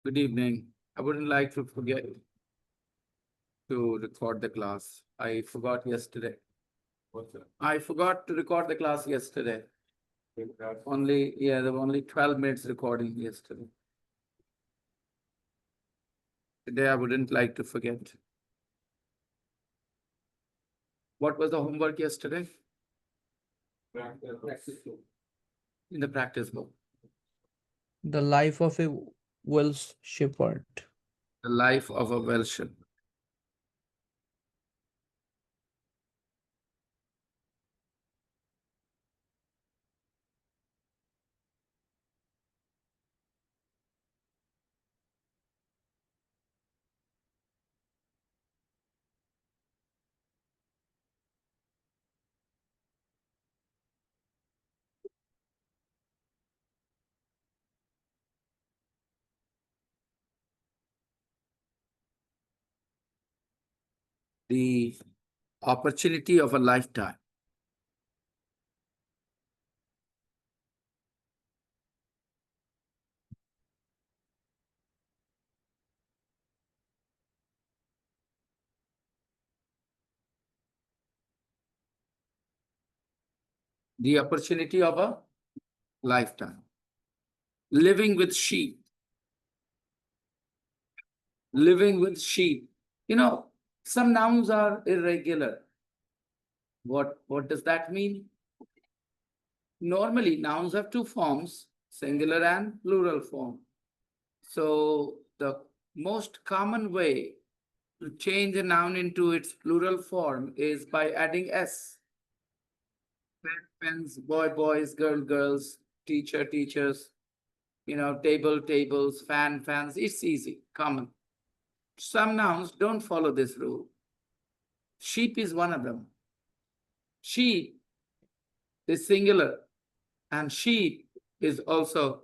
Good evening. I wouldn't like to forget to record the class. I forgot yesterday. What's that? I forgot to record the class yesterday. There were only 12 minutes recording yesterday. Today, I wouldn't like to forget. What was the homework yesterday? In the practice book. The life of a Welsh shepherd. The life of a Welshman. The opportunity of a lifetime. The opportunity of a lifetime. Living with sheep. Living with sheep. Some nouns are irregular. What does that mean? Normally, nouns have two forms, singular and plural form. So the most common way to change a noun into its plural form is by adding s. Pen, pens, boy, boys, girl, girls, teacher, teachers, table, tables, fan, fans. It's easy, common. Some nouns don't follow this rule. Sheep is one of them. Sheep is singular and sheep is also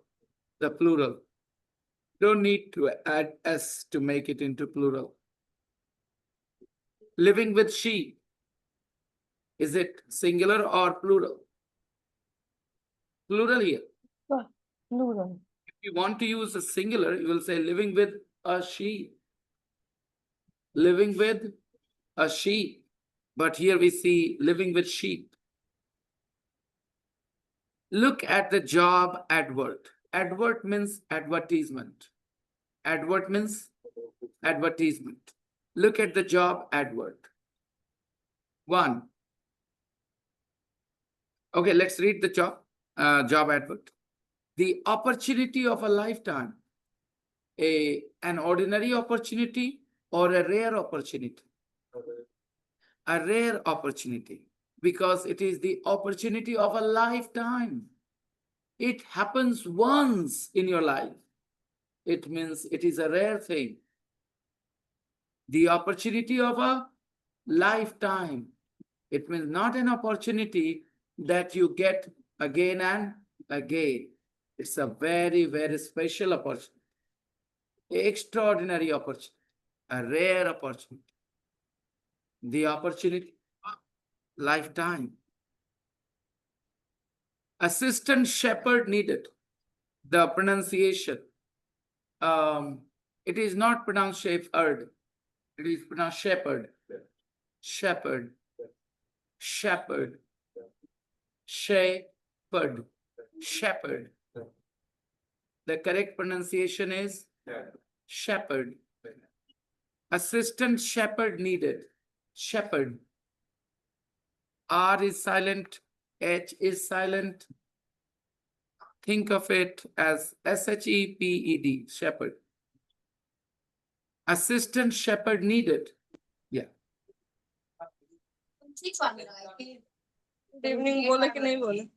the plural. Don't need to add s to make it into plural. Living with sheep, is it singular or plural? Plural here. Plural. If you want to use a singular, you will say living with a sheep. Living with a sheep. But here we see living with sheep. Look at the job advert. Advert means advertisement. Advert means advertisement. Look at the job advert. One. Okay, let's read the job advert. The opportunity of a lifetime. An ordinary opportunity or a rare opportunity? A rare opportunity, because it is the opportunity of a lifetime. It happens once in your life. It means it is a rare thing. The opportunity of a lifetime. It means not an opportunity that you get again and again. It's a very, very special opportunity. Extraordinary opportunity. A rare opportunity. The opportunity of lifetime. Assistant shepherd needed. The pronunciation. It is not pronounced shepherd. It is pronounced shepherd. Shepherd. Shepherd. Shepherd. Shepherd. The correct pronunciation is shepherd. Assistant shepherd needed. Shepherd. R is silent. H is silent. Think of it as SHEPED, shepherd. Assistant shepherd needed. Yeah. Good evening, बोला कि नहीं बोला?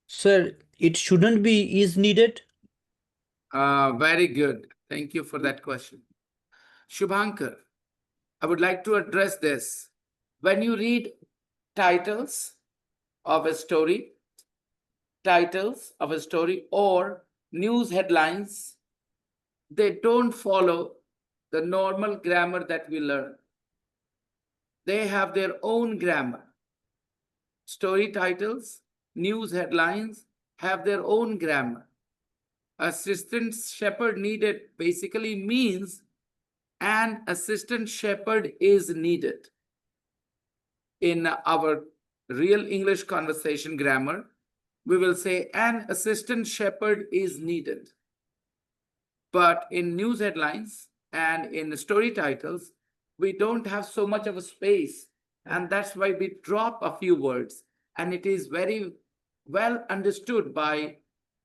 Sir, it shouldn't be is needed. Very good. Thank you for that question. Shubhankar, I would like to address this. When you read titles of a story, or news headlines, they don't follow the normal grammar that we learn. They have their own grammar. Story titles, news headlines have their own grammar. assistant shepherd needed basically means an assistant shepherd is needed. In our real English conversation grammar, we will say an assistant shepherd is needed. But in news headlines and in story titles, we don't have so much of a space. And that's why we drop a few words. And it is very well understood by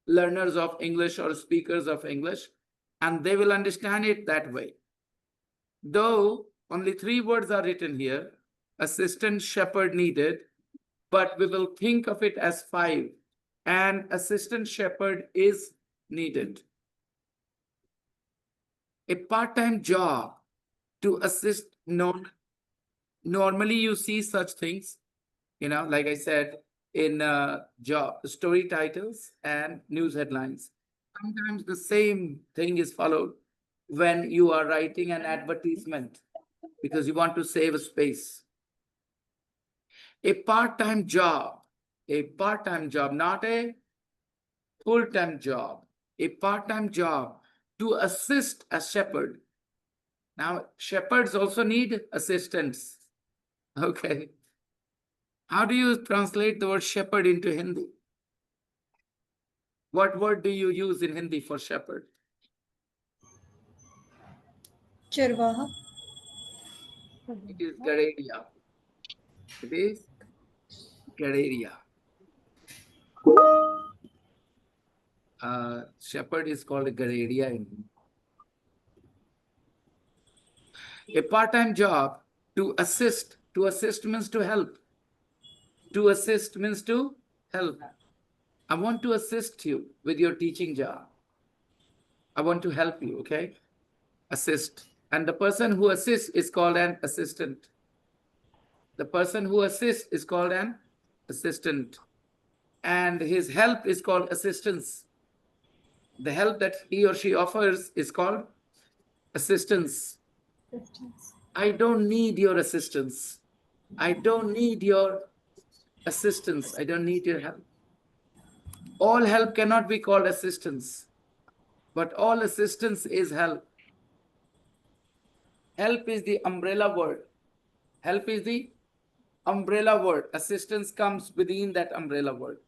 learners of English or speakers of English, and they will understand it that way. Though only 3 words are written here, assistant shepherd needed, but we will think of it as 5. An assistant shepherd is needed. A part-time job to assist. Normally you see such things, like I said, in job story titles and news headlines. Sometimes the same thing is followed when you are writing an advertisement because you want to save a space. A part-time job, not a full-time job, a part-time job to assist a shepherd. Now, shepherds also need assistants. Okay. How do you translate the word shepherd into Hindi? What word do you use in Hindi for shepherd? चरवाहा. It is Garedia. It is Garedia. Shepherd is called a Garedia in Hindi. A part-time job to assist. To assist means to help. To assist means to help. I want to assist you with your teaching job. I want to help you, okay? Assist. And the person who assists is called an assistant. The person who assists is called an assistant. And his help is called assistance. The help that he or she offers is called assistance. I don't need your assistance. I don't need your assistance. I don't need your help. All help cannot be called assistance, but all assistance is help. Help is the umbrella word. Help is the umbrella word. Assistance comes within that umbrella word.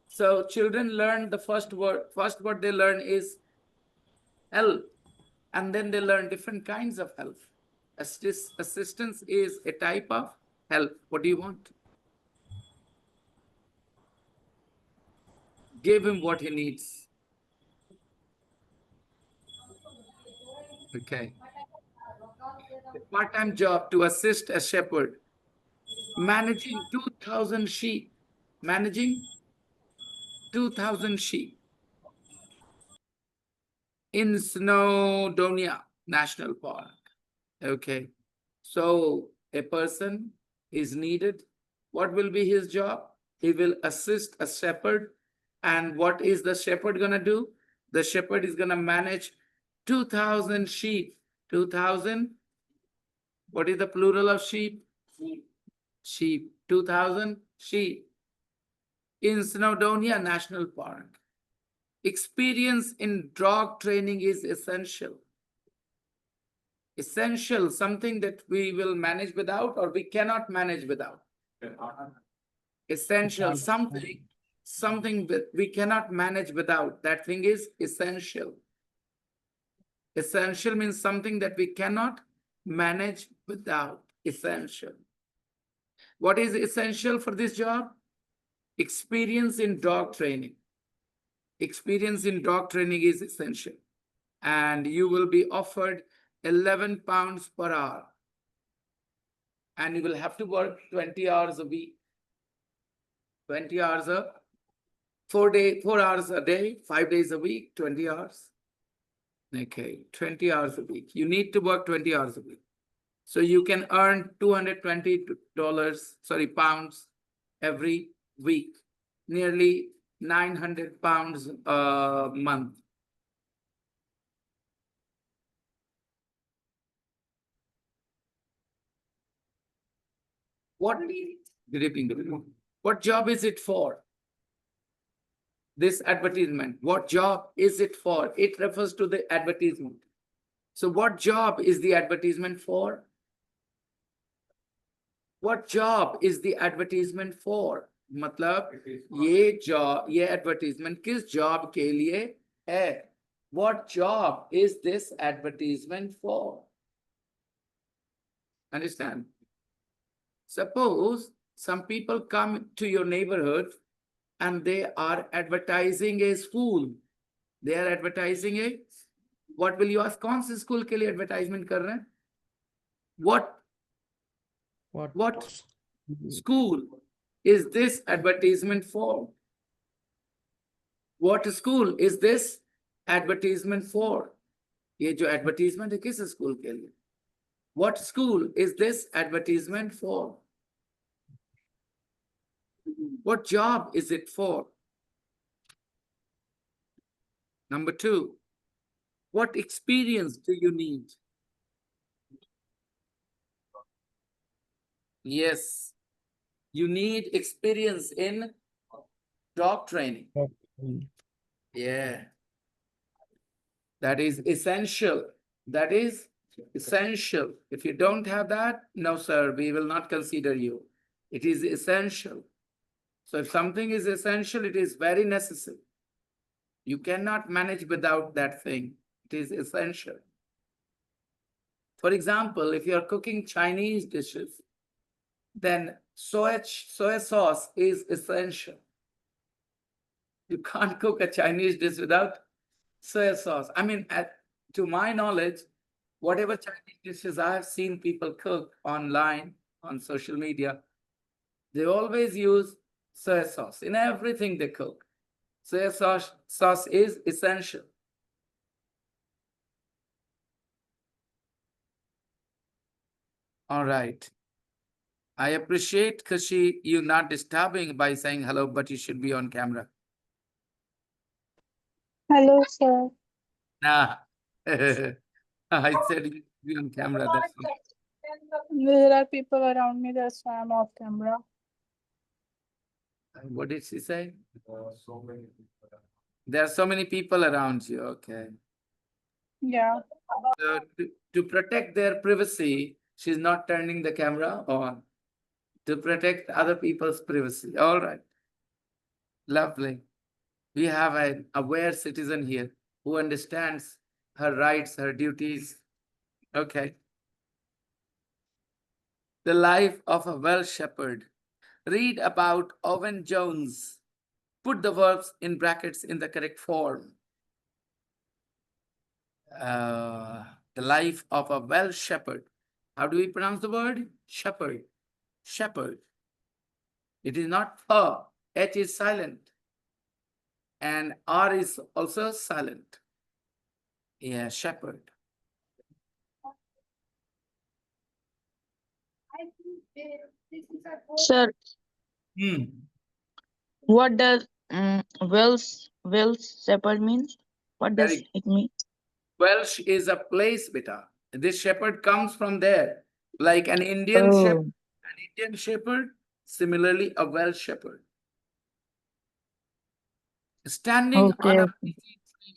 So children learn the first word. First word they learn is help. And then they learn different kinds of help. Assistance is a type of help. What do you want? Give him what he needs. Okay. A part-time job to assist a shepherd. Managing 2,000 sheep. Managing 2,000 sheep in Snowdonia National Park. Okay. So a person is needed. What will be his job? He will assist a shepherd. And what is the shepherd going to do? The shepherd is going to manage 2,000 sheep. 2,000. What is the plural of sheep? Sheep. 2,000 sheep in Snowdonia National Park. Experience in dog training is essential. Essential, something that we will manage without or we cannot manage without. Essential, something that we cannot manage without. That thing is essential. Essential means something that we cannot manage without. Essential. What is essential for this job? Experience in dog training. Experience in dog training is essential. And you will be offered 11 pounds per hour. And you will have to work 20 hours a week. 20 hours 4 hours a day, 5 days a week, 20 hours. Okay, 20 hours a week. You need to work 20 hours a week. So you can earn pounds every week, nearly 900 pounds a month. What good evening, good evening. What job is it for? this advertisement? What job is it for? It refers to the advertisement. So what job is the advertisement for? What job is the advertisement for? मतलब ये advertisement किस job के लिए है? What job is this advertisement for? Understand? Suppose some people come to your neighborhood and they are advertising a school. They are advertising a, what will you ask? कौन से school के लिए advertisement कर रहे हैं? What school is this advertisement for? What school is this advertisement for? ये जो advertisement है किस school के लिए? What school is this advertisement for? What job is it for? Number 2, what experience do you need? Yes, you need experience in job training. Yeah. That is essential. That is essential. If you don't have that, no, sir, we will not consider you. It is essential. So if something is essential, it is very necessary. You cannot manage without that thing. It is essential. For example, if you are cooking Chinese dishes, then soy sauce is essential. You can't cook a Chinese dish without soy sauce. I mean, to my knowledge, whatever Chinese dishes I have seen people cook online, on social media, they always use soy sauce in everything they cook. Soy sauce is essential. All right. I appreciate, Kashi, you not disturbing by saying hello, but you should be on camera. Hello, sir. Nah. I said you should be on camera. That's it. There are people around me, that's why I'm off camera. What did she say? There are so many people around you. Okay. Yeah. So to protect their privacy, she's not turning the camera on to protect other people's privacy. All right. Lovely. We have an aware citizen here who understands her rights, her duties. Okay. The life of a Welsh shepherd. Read about Owen Jones. Put the verbs in brackets in the correct form. The life of a Welsh shepherd. How do we pronounce the word? Shepherd. Shepherd. It is not a. H is silent. And R is also silent. Yeah, shepherd. Sir, what does Welsh Shepherd means? What does Very- it mean? Welsh is a place, beta. This shepherd comes from there. Like an Indian shepherd. An Indian shepherd, similarly a Welsh shepherd. Standing on a busy train.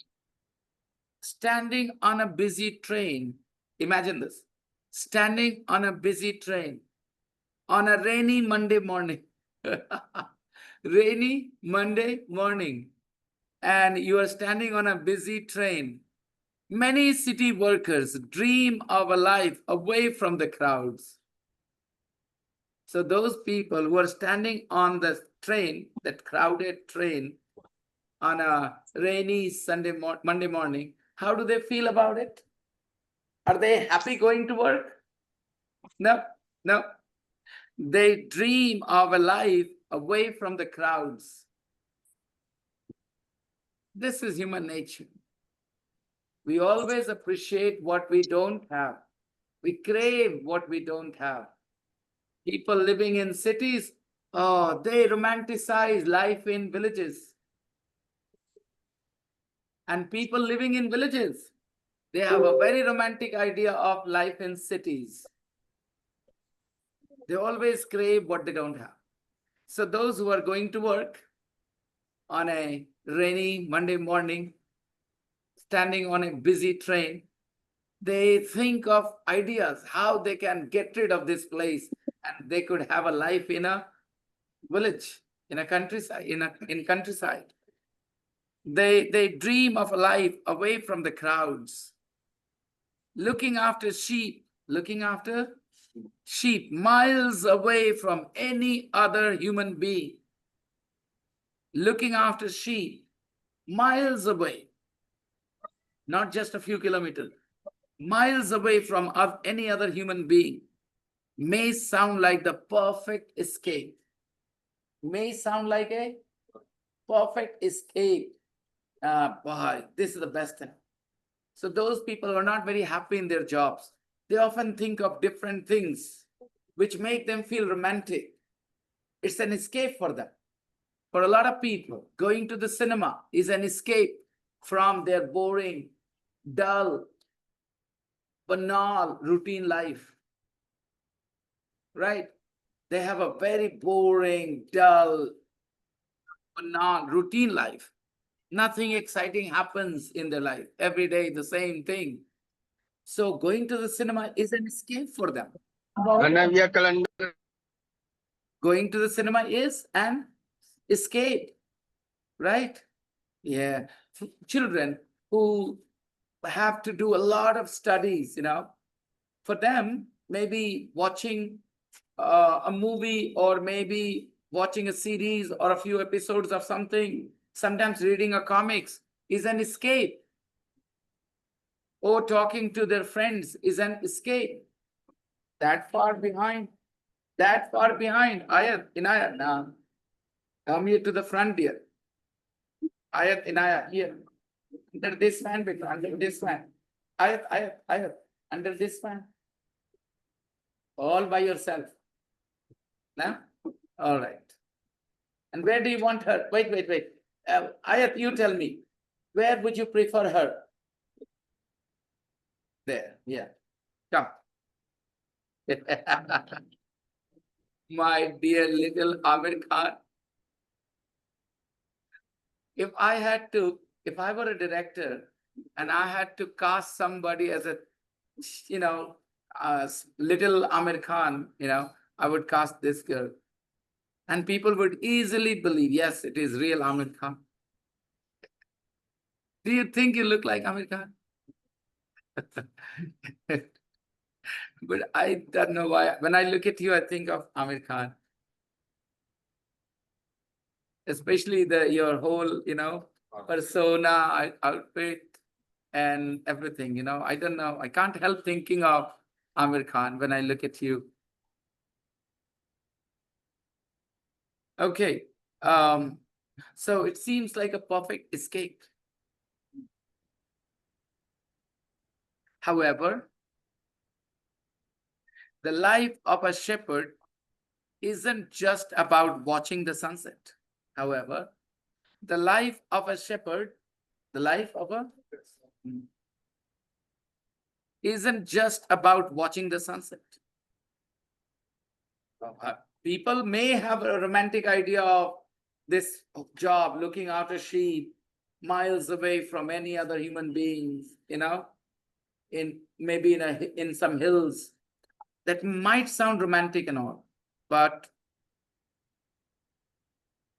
Standing on a busy train. Imagine this. Standing on a busy train on a rainy Monday morning. Rainy Monday morning. And you are standing on a busy train. Many city workers dream of a life away from the crowds. So those people who are standing on the train, that crowded train, on a rainy Monday morning, how do they feel about it? Are they happy going to work? No, no. They dream of a life away from the crowds. This is human nature. We always appreciate what we don't have. We crave what we don't have. People living in cities, oh, they romanticize life in villages. And people living in villages, they have a very romantic idea of life in cities. They always crave what they don't have. So those who are going to work on a rainy Monday morning, standing on a busy train, they think of ideas how they can get rid of this place and they could have a life in a village, in a countryside, in countryside. They dream of a life away from the crowds, looking after sheep miles away from any other human being, looking after sheep miles away, not just a few kilometers, miles away from any other human being, may sound like the perfect escape. May sound like a perfect escape. Boy, this is the best thing. So those people are not very happy in their jobs. They often think of different things which make them feel romantic. It's an escape for them. For a lot of people, going to the cinema is an escape from their boring, dull, banal, routine life. Right? They have a very boring, dull, banal, routine life. Nothing exciting happens in their life. Every day, the same thing. So going to the cinema is an escape for them. Going to the cinema is an escape, right? Yeah. Children who have to do a lot of studies, for them, maybe watching a movie or maybe watching a series or a few episodes of something, sometimes reading a comics is an escape. Or talking to their friends is an escape. That far behind, Ayat, Inayat, now. Come here to the front, dear. Ayat, Inayat, here. Under this fan, beta, under this fan. Ayat, under this fan. All by yourself. Now? All right. And where do you want her? Wait. Ayat, you tell me. Where would you prefer her? There, yeah. Come. My dear little Amir Khan. If I were a director and I had to cast somebody as a, little Amir Khan, I would cast this girl. And people would easily believe, yes, it is real Amir Khan. Do you think you look like Amir Khan? But I don't know why. When I look at you, I think of Amir Khan. Especially your whole, persona, outfit, and everything, I don't know. I can't help thinking of Amir Khan when I look at you. Okay. So it seems like a perfect escape. However, the life of a shepherd isn't just about watching the sunset. However, the life of a shepherd, isn't just about watching the sunset. People may have a romantic idea of this job, looking after sheep, miles away from any other human beings, in some hills. That might sound romantic and all, but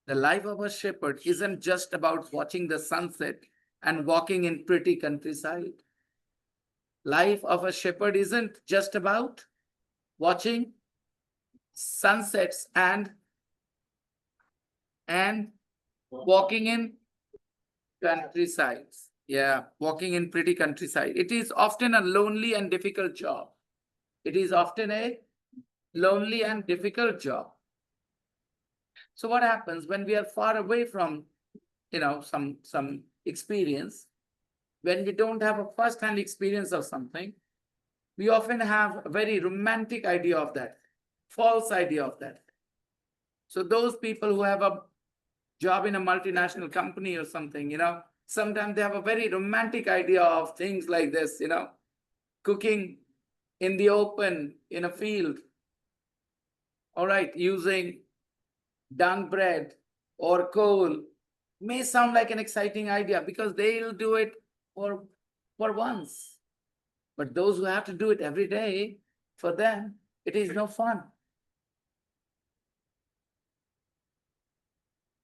the life of a shepherd isn't just about watching the sunset and walking in pretty countryside. Life of a shepherd isn't just about watching sunsets and walking in countrysides. Yeah, walking in pretty countryside. It is often a lonely and difficult job. So what happens when we are far away from, some experience, when we don't have a first-hand experience of something, we often have a very romantic idea of that, false idea of that. So those people who have a job in a multinational company or something, sometimes they have a very romantic idea of things like this, cooking in the open, in a field, all right, using dung bread or coal May sound like an exciting idea because they'll do it for once. But those who have to do it every day, for them, it is no fun.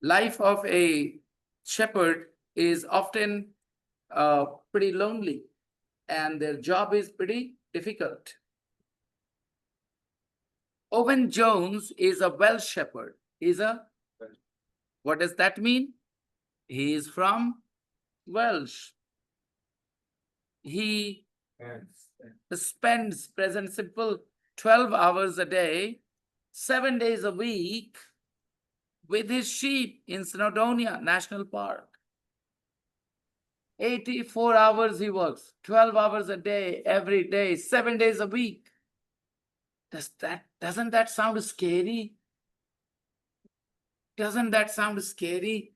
Life of a shepherd is often pretty lonely, and their job is pretty difficult. Owen Jones is a Welsh shepherd. What does that mean? He is from Welsh. He spends, present simple, 12 hours a day, 7 days a week with his sheep in Snowdonia National Park. 84 hours he works, 12 hours a day, every day, 7 days a week. Doesn't that sound scary? Doesn't that sound scary?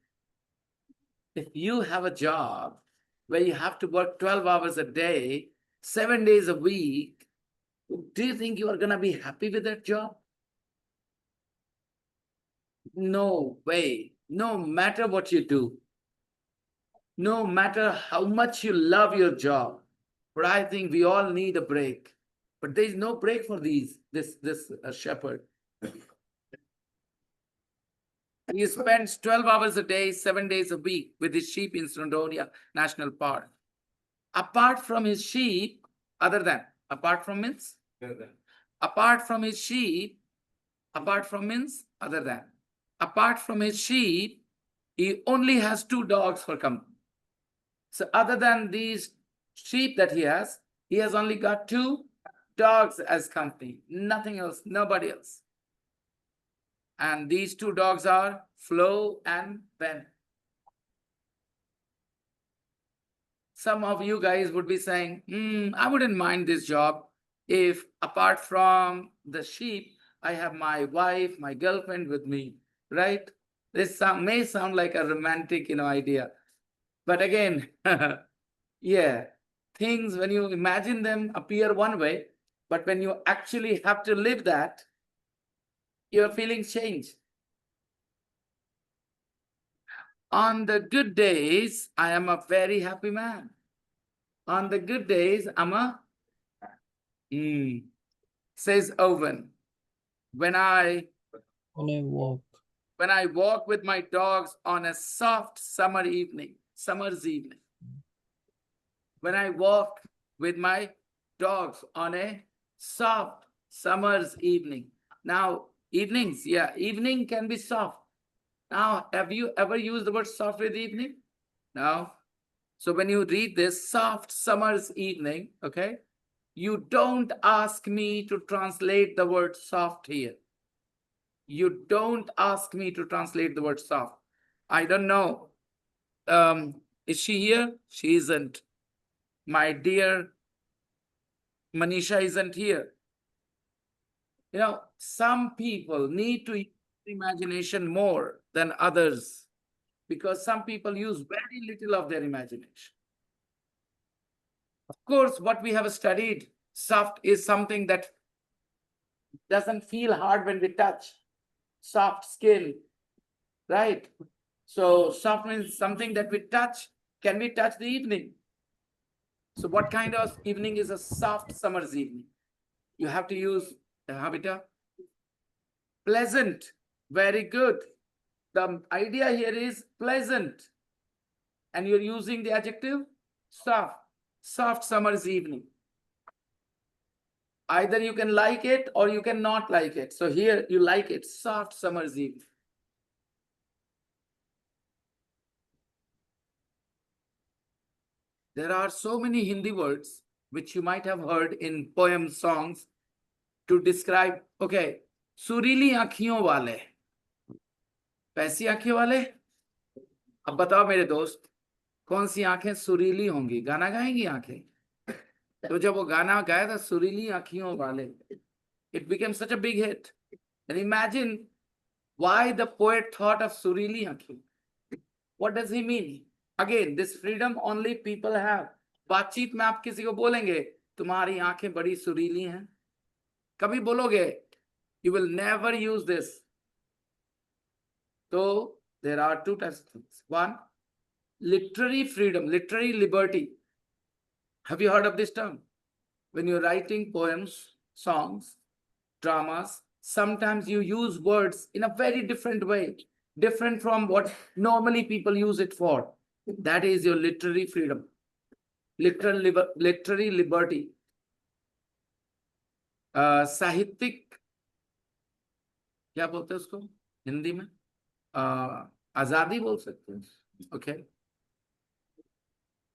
If you have a job where you have to work 12 hours a day, 7 days a week, do you think you are going to be happy with that job? No way. No matter what you do, no matter how much you love your job, but I think we all need a break. But there is no break for this shepherd. He spends 12 hours a day, 7 days a week with his sheep in Snowdonia National Park. Apart from his sheep, apart from his sheep, he only has 2 dogs for company. So other than these sheep that he has only got 2 dogs as company, nothing else, nobody else. And these 2 dogs are Flo and Ben. Some of you guys would be saying, I wouldn't mind this job if apart from the sheep, I have my wife, my girlfriend with me, right? This may sound like a romantic, idea. But again, yeah, things when you imagine them appear one way, but when you actually have to live that, your feelings change. On the good days, I am a very happy man. On the good days, I'm a says Owen. When I walk. walk with my dogs on a soft summer's evening. When I walk with my dogs on a soft summer's evening. Now, evenings, evening can be soft. Now, have you ever used the word soft with evening? No. So when you read this soft summer's evening, okay, you don't ask me to translate the word soft here. You don't ask me to translate the word soft. I don't know. Is she here? She isn't. My dear Manisha isn't here. Some people need to use imagination more than others because some people use very little of their imagination. Of course, what we have studied, soft is something that doesn't feel hard when we touch. Soft skin, right? So soft means something that we touch. Can we touch the evening? So what kind of evening is a soft summer's evening? You have to use the habitat. Pleasant, very good. The idea here is pleasant. And you're using the adjective soft summer's evening. Either you can like it or you can not like it. So here you like it, soft summer's evening. There are so many Hindi words which you might have heard in poems, songs to describe, okay, सुरीली आँखियों वाले, पैसी आँखियों वाले। अब बताओ मेरे दोस्त, कौन सी आंखें सुरीली होंगी? गाना गाएंगी आंखें? तो जब वो गाना गाया था सुरीली आँखियों वाले, it became such a big hit. And imagine why the poet thought of surili आँखें. What does he mean? Again, this freedom only people have. बातचीत में आप किसी को बोलेंगे तुम्हारी आंखें बड़ी सुरीली हैं, कभी बोलोगे? You will never use this. तो there are two types of things. One, literary freedom, literary liberty. Have you heard of this term? When you're writing poems, songs, dramas, sometimes you use words in a very different way, different from what normally people use it for. That is your literary freedom, literary liberty. साहित्यिक क्या बोलते हैं उसको हिंदी में आजादी बोल सकते हैं. ओके,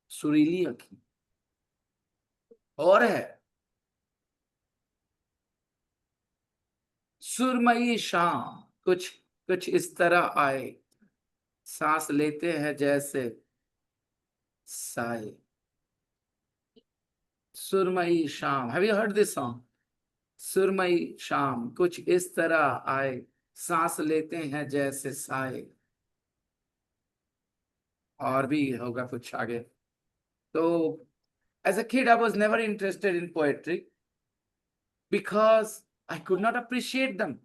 सुरीली अखी. और है सुरमई शाम, कुछ कुछ इस तरह आए, सांस लेते हैं जैसे साए. सुरमई शाम. Have you heard this song? सुरमई शाम, कुछ इस तरह आए, सांस लेते हैं जैसे साए. और भी होगा कुछ आगे. तो as a kid, I was never interested in poetry because I could not appreciate them.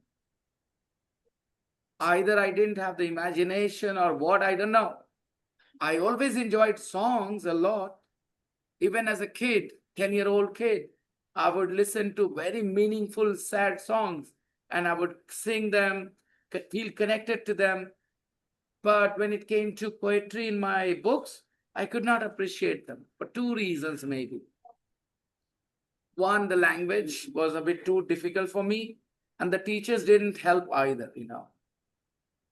Either I didn't have the imagination or what, I don't know. I always enjoyed songs a lot. Even as a kid, 10-year-old kid, I would listen to very meaningful, sad songs and I would sing them, feel connected to them. But when it came to poetry in my books, I could not appreciate them for two reasons, maybe. One, the language was a bit too difficult for me, and the teachers didn't help either,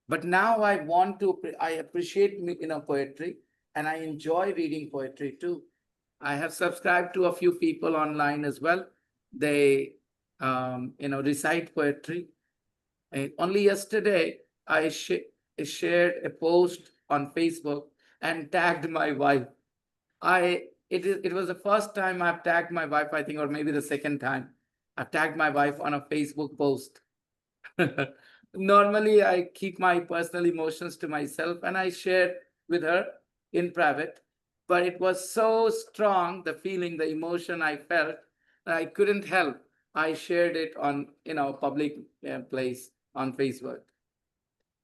But now I appreciate, poetry, and I enjoy reading poetry too. I have subscribed to a few people online as well. They, recite poetry. And only yesterday, I shared a post on Facebook and tagged my wife. It was the first time I've tagged my wife, I think, or maybe the second time. I've tagged my wife on a Facebook post. Normally, I keep my personal emotions to myself and I share with her in private. But it was so strong, the feeling, the emotion I felt, that I couldn't help. I shared it on, public place on Facebook.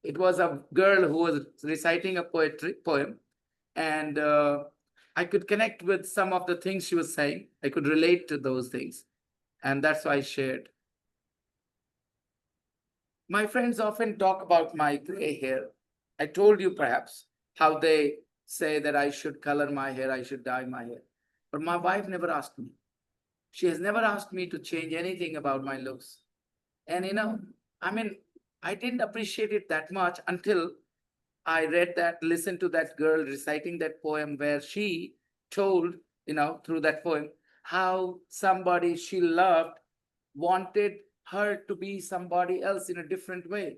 It was a girl who was reciting a poem, and I could connect with some of the things she was saying. I could relate to those things, and that's why I shared. My friends often talk about my gray hair. I told you perhaps how they say that I should color my hair, I should dye my hair. But my wife never asked me. She has never asked me to change anything about my looks. And I didn't appreciate it that much until I listened to that girl reciting that poem where she told, through that poem, how somebody she loved wanted her to be somebody else in a different way,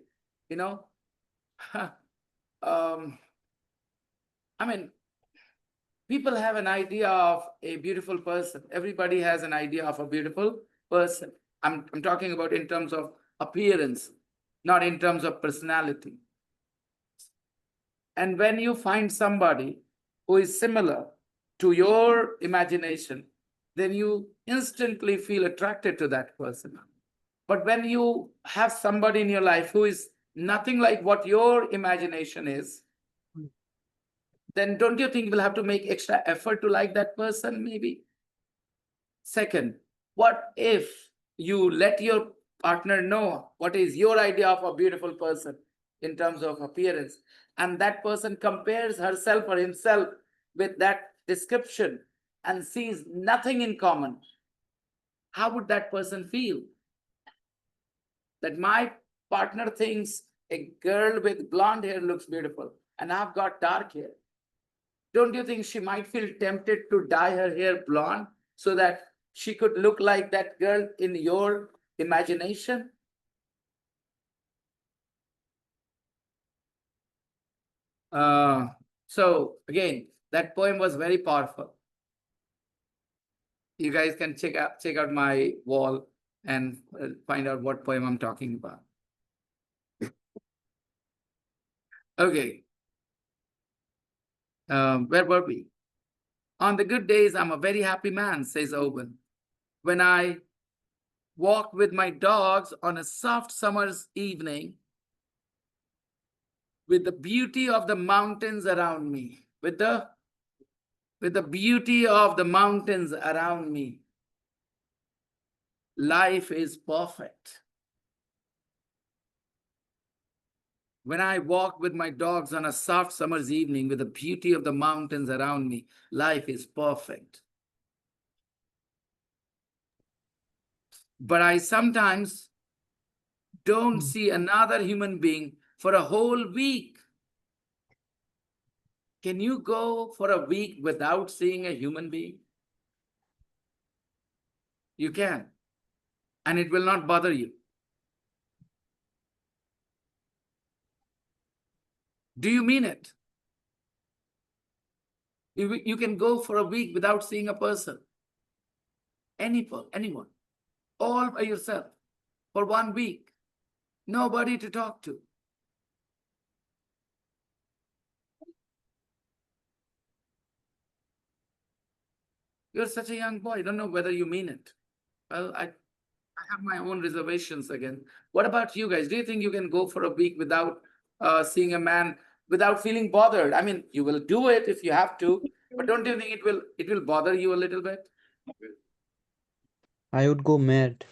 people have an idea of a beautiful person. Everybody has an idea of a beautiful person. I'm talking about in terms of appearance, not in terms of personality. And when you find somebody who is similar to your imagination, then you instantly feel attracted to that person. But when you have somebody in your life who is nothing like what your imagination is, then don't you think you will have to make extra effort to like that person, maybe? Second, what if you let your partner know what is your idea of a beautiful person in terms of appearance, and that person compares herself or himself with that description and sees nothing in common? How would that person feel? That my partner thinks a girl with blonde hair looks beautiful and I've got dark hair. Don't you think she might feel tempted to dye her hair blonde so that she could look like that girl in your imagination? So again, that poem was very powerful. You guys can check out my wall and find out what poem I'm talking about. Okay. Where were we? On the good days, I'm a very happy man, says Owen. When I walk with my dogs on a soft summer's evening, with the beauty of the mountains around me, with the beauty of the mountains around me. Life is perfect. When I walk with my dogs on a soft summer's evening with the beauty of the mountains around me, life is perfect. But I sometimes don't see another human being for a whole week. Can you go for a week without seeing a human being? You can, and it will not bother you. Do you mean it? You can go for a week without seeing a person. Anyone. All by yourself. For 1 week. Nobody to talk to. You're such a young boy. I don't know whether you mean it. Well, I have my own reservations again. What about you guys? Do you think you can go for a week without seeing a man, without feeling bothered? I mean, you will do it if you have to, but don't you think it will bother you a little bit? I would go mad.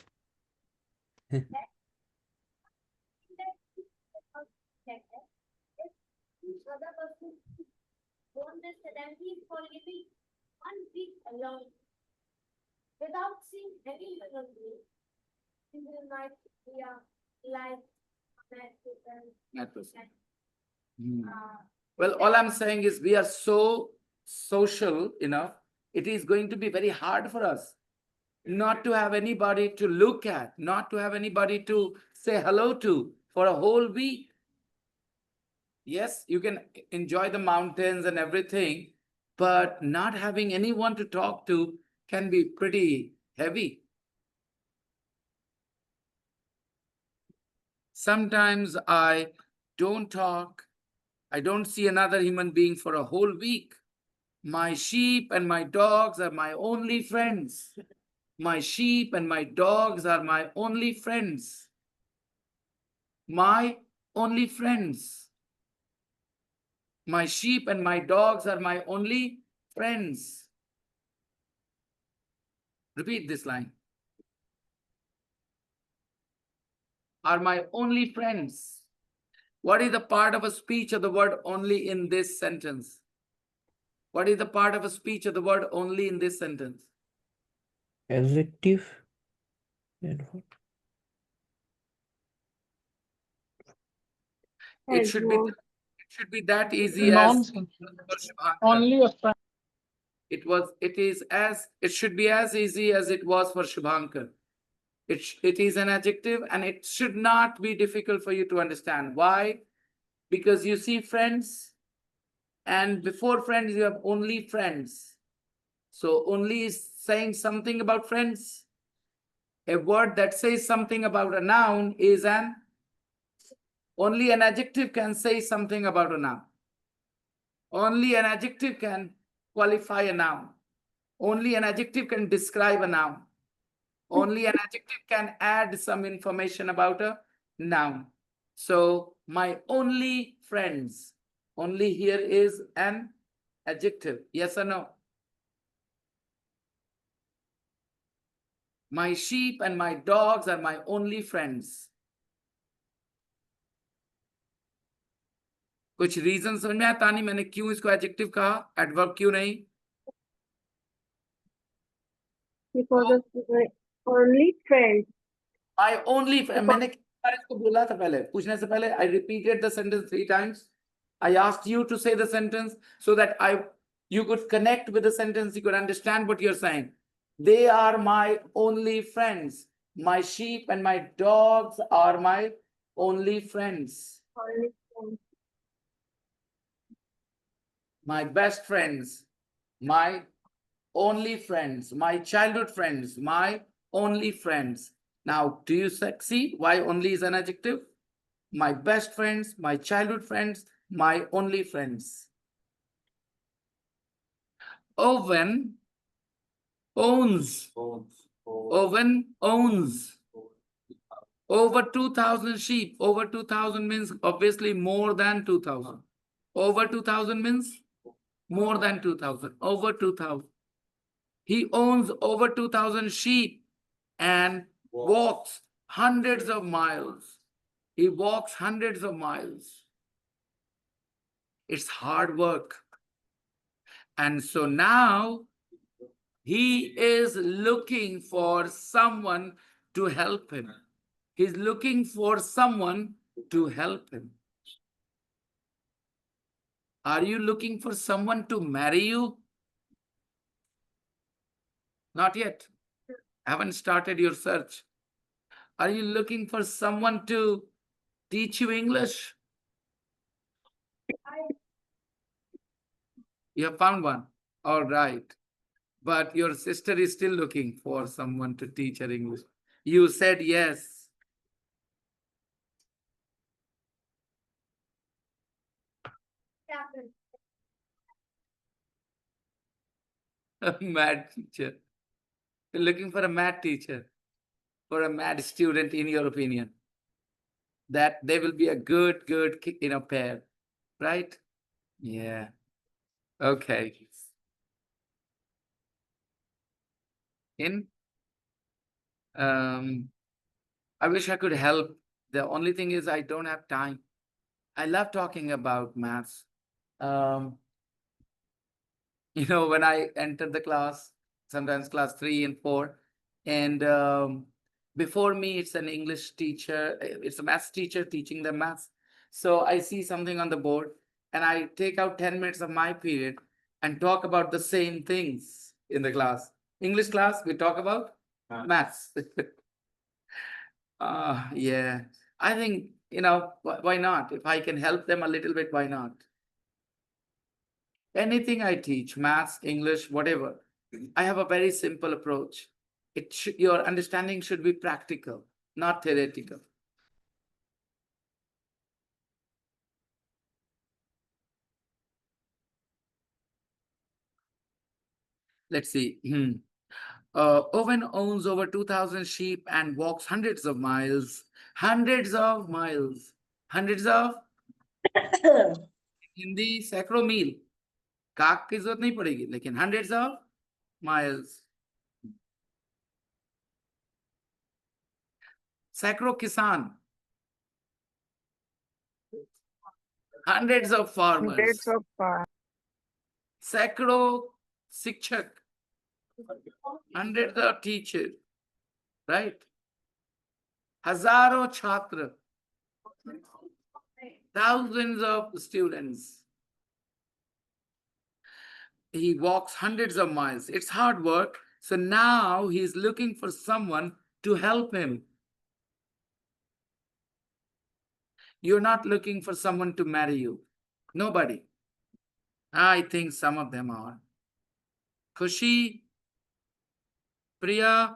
Without seeing any human being, he will not be like That person. Well, all I'm saying is we are so social enough, it is going to be very hard for us not to have anybody to look at, not to have anybody to say hello to for a whole week. Yes, you can enjoy the mountains and everything, but not having anyone to talk to can be pretty heavy. Sometimes I don't talk, I don't see another human being for a whole week. My sheep and my dogs are my only friends. My sheep and my dogs are my only friends. My only friends. My sheep and my dogs are my only friends. Repeat this line. Are my only friends. What is the part of a speech of the word only in this sentence? What is the part of a speech of the word only in this sentence? Adjective. And what? It should be that easy as Nonsense. Only a friend. it should be as easy as it was for Shubhankar. It is an adjective and it should not be difficult for you to understand. Why? Because you see friends, and before friends you have only friends. So only is saying something about friends. A word that says something about a noun is only an adjective can say something about a noun. Only an adjective can qualify a noun. Only an adjective can describe a noun. Only an adjective can add some information about a noun. So my only friends, only here is an adjective. Yes or no? My sheep and my dogs are my only friends. कुछ reason समझ में आता नहीं मैंने क्यों इसको adjective कहा, adverb क्यों नहीं? because of only friends. My only friend. मैंने इसको बोला था पहले, पूछने से पहले I repeated the sentence 3 times. I asked you to say the sentence so that you could connect with the sentence, you could understand what you're saying. They are my only friends. My sheep and my dogs are my only friends. Only friends. My best friends, my only friends, my childhood friends, my only friends. Now, do you see why only is an adjective? My best friends, my childhood friends, my only friends. Owen owns. Owen owns. Over 2,000 sheep. Over 2,000 means obviously more than 2,000. Over 2,000 means more than 2,000. Over 2,000. He owns over 2,000 sheep and walks hundreds of miles. He walks hundreds of miles. It's hard work. And so now he is looking for someone to help him. He's looking for someone to help him. Are you looking for someone to marry you? Not yet. Haven't started your search. Are you looking for someone to teach you English? You have found one. All right. But your sister is still looking for someone to teach her English. You said yes. Captain. A mad teacher. You're looking for a mad teacher, for a mad student, in your opinion. That they will be a good pair, right? Yeah. Okay. In I wish I could help. The only thing is I don't have time. I love talking about maths. Um, when I enter the class, sometimes class 3 and 4, and before me, it's an English teacher, it's a maths teacher teaching them maths. So I see something on the board and I take out 10 minutes of my period and talk about the same things in the class. English class, we talk about maths. Yeah, I think, why not? If I can help them a little bit, why not? Anything I teach, maths, English, whatever, I have a very simple approach. Your understanding should be practical, not theoretical. Let's see. Owen owns over 2,000 sheep and walks hundreds of miles. Hundreds of miles. Hundreds of Hindi सैकड़ों मील काक की जरूरत नहीं पड़ेगी लेकिन hundreds of miles. सैकड़ों किसान, hundreds of farmers, Hundreds of सैकड़ों शिक्षक, hundreds of teachers, right? हजारों छात्र, thousands of students. He walks hundreds of miles. It's hard work. So now he's looking for someone to help him. You're not looking for someone to marry you. Nobody. I think some of them are. Khushi, Priya,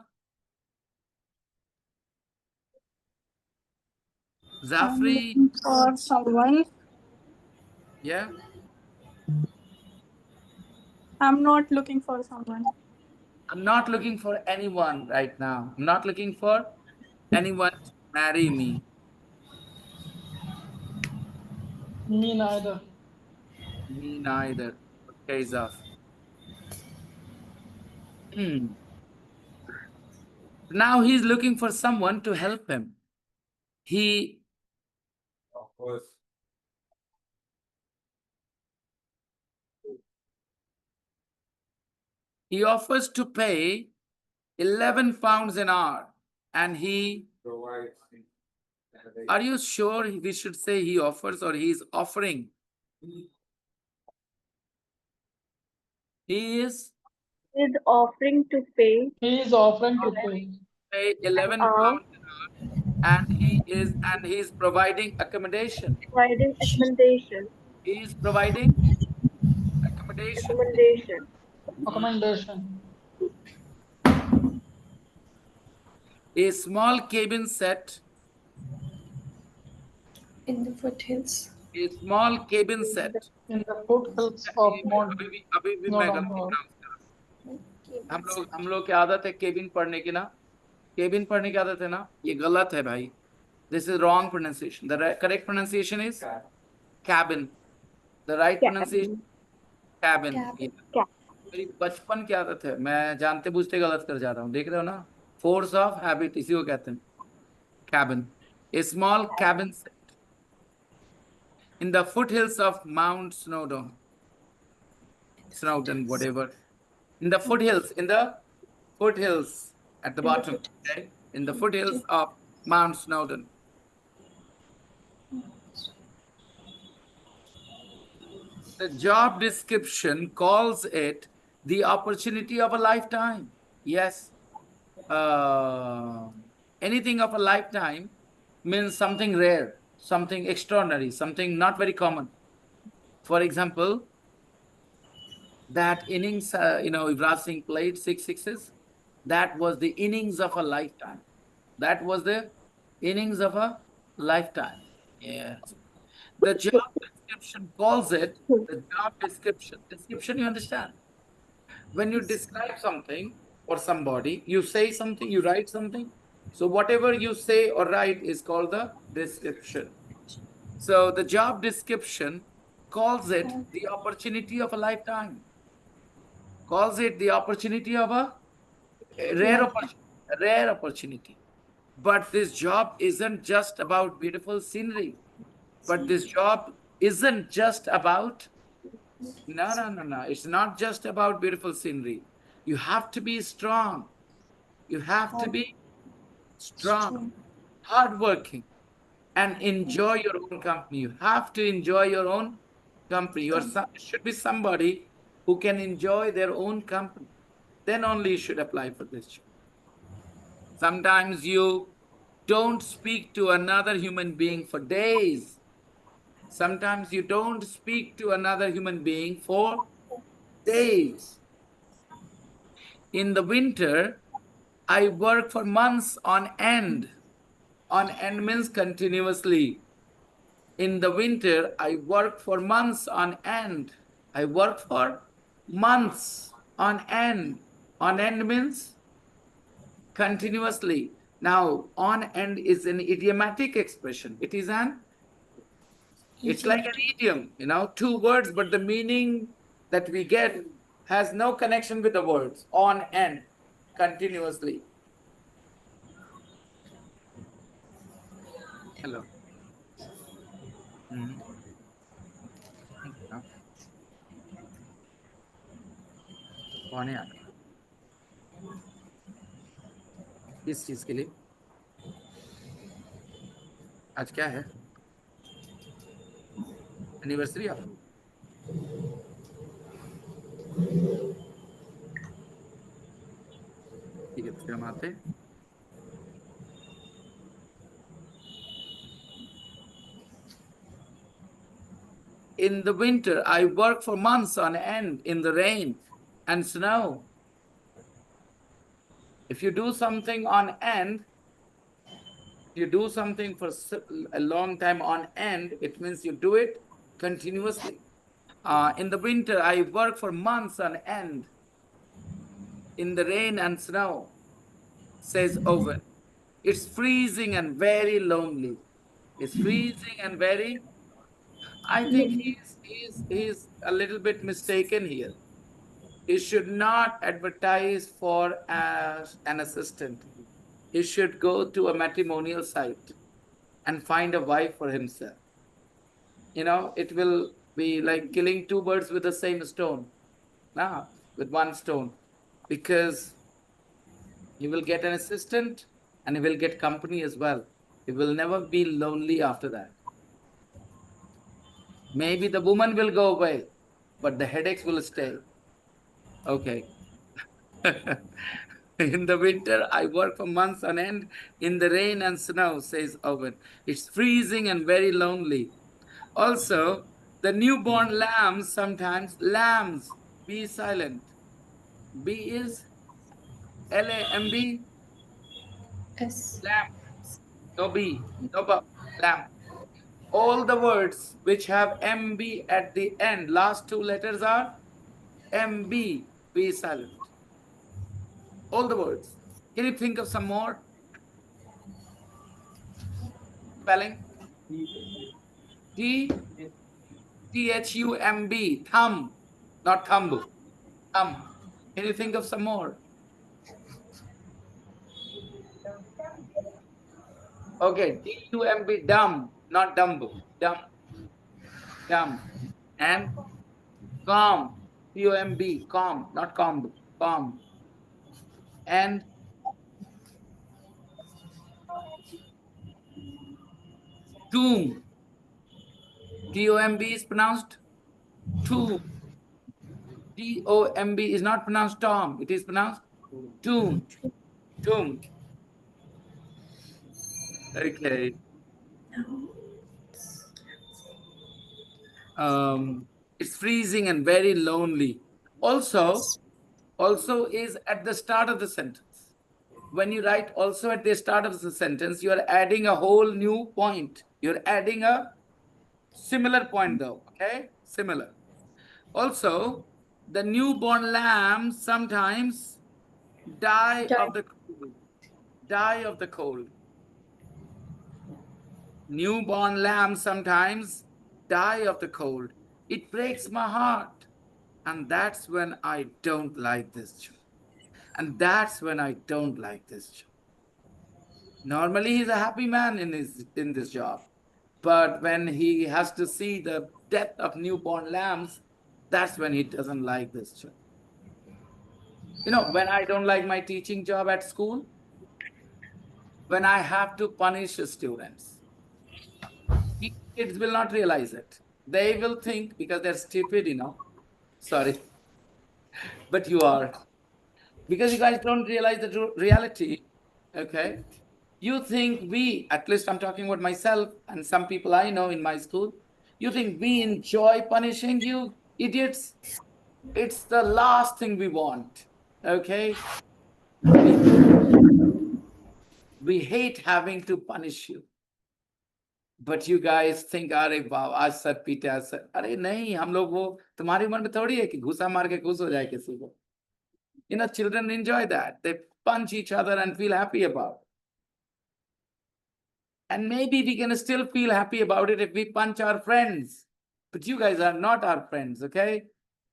Zafri. for someone. Yeah. I'm not looking for someone. I'm not looking for anyone right now. I'm not looking for anyone to marry me. Me neither. Me neither. Okay, Zaf. Now he's looking for someone to help him. He offers to pay 11 pounds an hour and he provides. Are you sure we should say he offers or he's offering? He is Is offering to pay He is offering to pay 11 hour, pounds and he's providing accommodation. providing accommodation. He is providing accommodation. accommodation. A small cabin set. in the foothills. A small cabin set. In the foothills of Mount. अभी भी No, मैं no, गलती no. pronounce कर रहा हूँ। हम लोग की आदत है केबिन पढ़ने की ना, केबिन पढ़ने की आदत है ना, ये गलत है भाई. This is wrong pronunciation. The correct pronunciation is cabin. The right pronunciation cabin. Cabin. मेरी बचपन की आदत है, मैं जानते बूझते गलत कर जा रहा हूँ, देख रहे हो ना? फोर्स ऑफ हैबिट इसी को कहते हैं, cabin. A small cabin set in the foothills of Mount Snowdon, whatever. In the foothills at the bottom, okay? In the foothills of Mount Snowdon. The job description calls it the opportunity of a lifetime. Yes. Anything of a lifetime means something rare, something extraordinary, something not very common. For example, that innings, Yuvraj Singh played 6 sixes. That was the innings of a lifetime. That was the innings of a lifetime. Yes. The job description calls it the job description. Description, you understand? When you describe something or somebody, you say something, you write something. So whatever you say or write is called the description. So the job description calls it the opportunity of a lifetime. Calls it the opportunity of a rare opportunity. But this job isn't just about beautiful scenery. But this job isn't just about, no. It's not just about beautiful scenery. You have to be strong. You have to be strong, hardworking, and enjoy your own company. You have to enjoy your own company. You should be somebody who can enjoy their own company. Then only you should apply for this job. Sometimes you don't speak to another human being for days. Sometimes you don't speak to another human being for days. In the winter, I work for months on end. On end means continuously. In the winter, I work for months on end. I work for months on end. On end means continuously. Now, on end is an idiomatic expression. It's like an idiom, 2 words, but the meaning that we get has no connection with the words. On end, continuously. Hello. कौन है यार? किस चीज के लिए? आज क्या है? एनिवर्सरी आप? ठीक है, फिर हम आते हैं. In the winter, I work for months on end in the rain and snow. If you do something on end, you do something for a long time on end, it means you do it continuously. In the winter, I work for months on end in the rain and snow, says Owen. It's freezing and very lonely. It's freezing and very... I think he's a little bit mistaken here. He should not advertise for an assistant. He should go to a matrimonial site and find a wife for himself. It will be like killing 2 birds with the same stone. With one stone. Because he will get an assistant and he will get company as well. He will never be lonely after that. Maybe the woman will go away, but the headaches will stay. Okay. In the winter, I work for months on end in the rain and snow, says Owen. It's freezing and very lonely. Also, the newborn lambs sometimes, lambs, be silent. B is L-A-M-B? S. Lamb. No B, no B, lamb. All the words which have MB at the end, last 2 letters are MB, be silent. All the words. Can you think of some more? spelling? T Thumb, thumb, not thumb. Thumb. Can you think of some more? Okay, Dumb, dumb, not dumb, dumb, dumb. And calm, Comb, calm, not comb, calm. And tomb, Tomb is pronounced tomb. Tomb is not pronounced Tom, it is pronounced tomb. Tomb. Okay. It's freezing and very lonely. Also is at the start of the sentence. When you write also at the start of the sentence, you are adding a whole new point. You're adding a similar point though, okay? Similar. Also, the newborn lamb sometimes die of the cold. Die of the cold. Newborn lamb sometimes die of the cold. It breaks my heart. And that's when I don't like this job. And that's when I don't like this job. Normally, he's a happy man in this job. But when he has to see the death of newborn lambs, that's when he doesn't like this job. You know, when I don't like my teaching job at school, when I have to punish students, kids will not realize it. They will think because they're stupid, you know. Sorry, but you are. Because you guys don't realize the reality, okay? You think we, at least I'm talking about myself and some people I know in my school, you think we enjoy punishing you idiots? It's the last thing we want, okay? We hate having to punish you. But you guys think, अरे वाह आज sir पीटे आज sir, अरे नहीं, हम लोग वो तुम्हारी उम्र में थोड़ी है कि घुसा मार के खुश हो जाए किसी को. You know, children enjoy that. They punch each other and feel happy about it. And maybe we can still feel happy about it if we punch our friends. But you guys are not our friends, okay?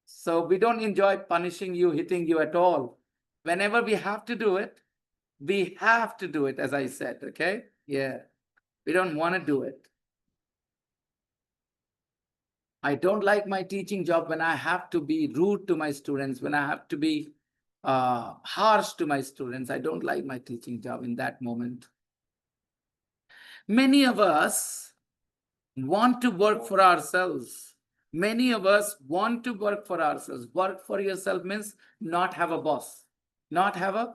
So we don't enjoy punishing you, hitting you at all. Whenever we have to do it, we have to do it, as I said, okay? Yeah. We don't want to do it. I don't like my teaching job when I have to be rude to my students, when I have to be harsh to my students. I don't like my teaching job in that moment. Many of us want to work for ourselves. Many of us want to work for ourselves. Work for yourself means not have a boss. Not have a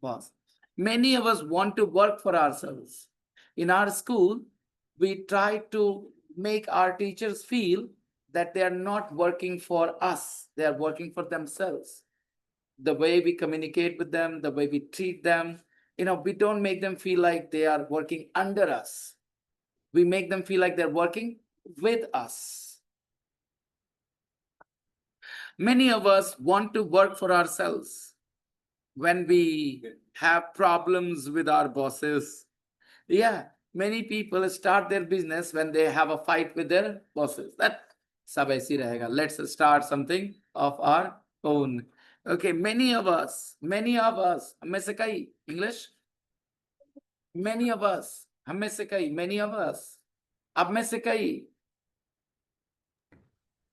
boss. Many of us want to work for ourselves. In our school, we try to make our teachers feel that they are not working for us. They are working for themselves. The way we communicate with them, the way we treat them, you know, we don't make them feel like they are working under us. We make them feel like they're working with us. Many of us want to work for ourselves. When we have problems with our bosses, yeah, many people start their business when they have a fight with their bosses. That sab aisi rahega. Let's start something of our own. Okay, many of us, हम में से कई, English? Many of us, हम में से कई, many of us, आप में से कई,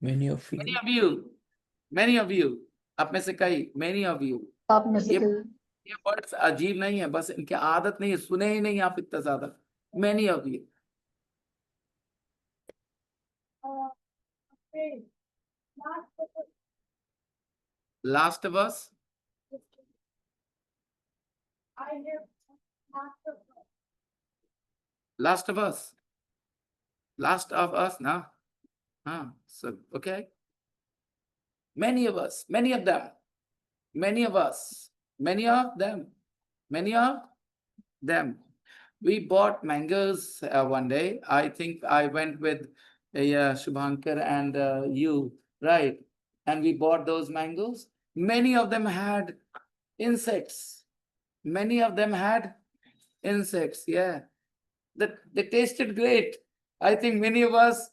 Many of you. many of you, many of you, आप में से कई, many of you. आप में से ये वर्ड्स अजीब नहीं है, बस इनकी आदत नहीं है, सुने ही नहीं आप इतना ज्यादा. Many of you. Okay. Last of us, I have after last of us, last of us, no? So, okay. Many of us, many of them, many of us, many of them, many of them. We bought mangoes one day. I think I went with Shubhankar and you, right? And we bought those mangoes. Many of them had insects. Many of them had insects, yeah. they tasted great. I think many of us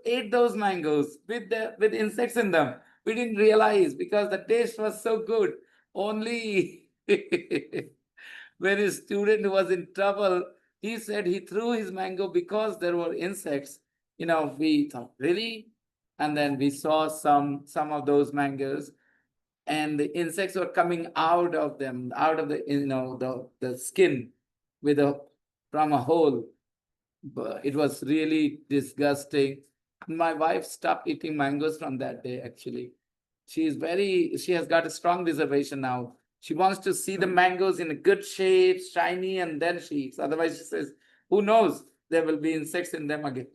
ate those mangoes with insects in them. We didn't realize because the taste was so good. Only when a student was in trouble, he said he threw his mango because there were insects. We thought, really? And then we saw some of those mangoes, and the insects were coming out of them, out of the skin from a hole. But it was really disgusting. My wife stopped eating mangoes from that day, actually. She has got a strong reservation now. She wants to see the mangoes in a good shape, shiny, and then she eats. Otherwise, she says, who knows? There will be insects in them again.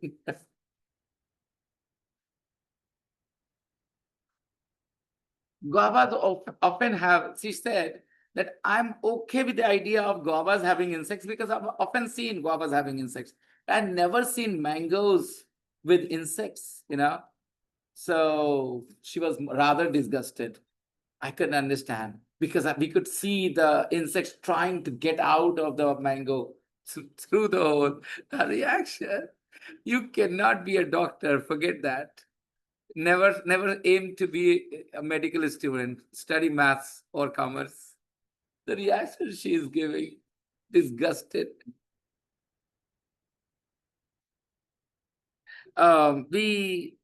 Guavas often have, she said that I'm okay with the idea of guavas having insects because I've often seen guavas having insects. I've never seen mangoes with insects. So she was rather disgusted. I couldn't understand because we could see the insects trying to get out of the mango through the hole. The reaction. You cannot be a doctor, forget that. Never aim to be a medical student, study maths or commerce. The reaction she is giving, disgusted. Many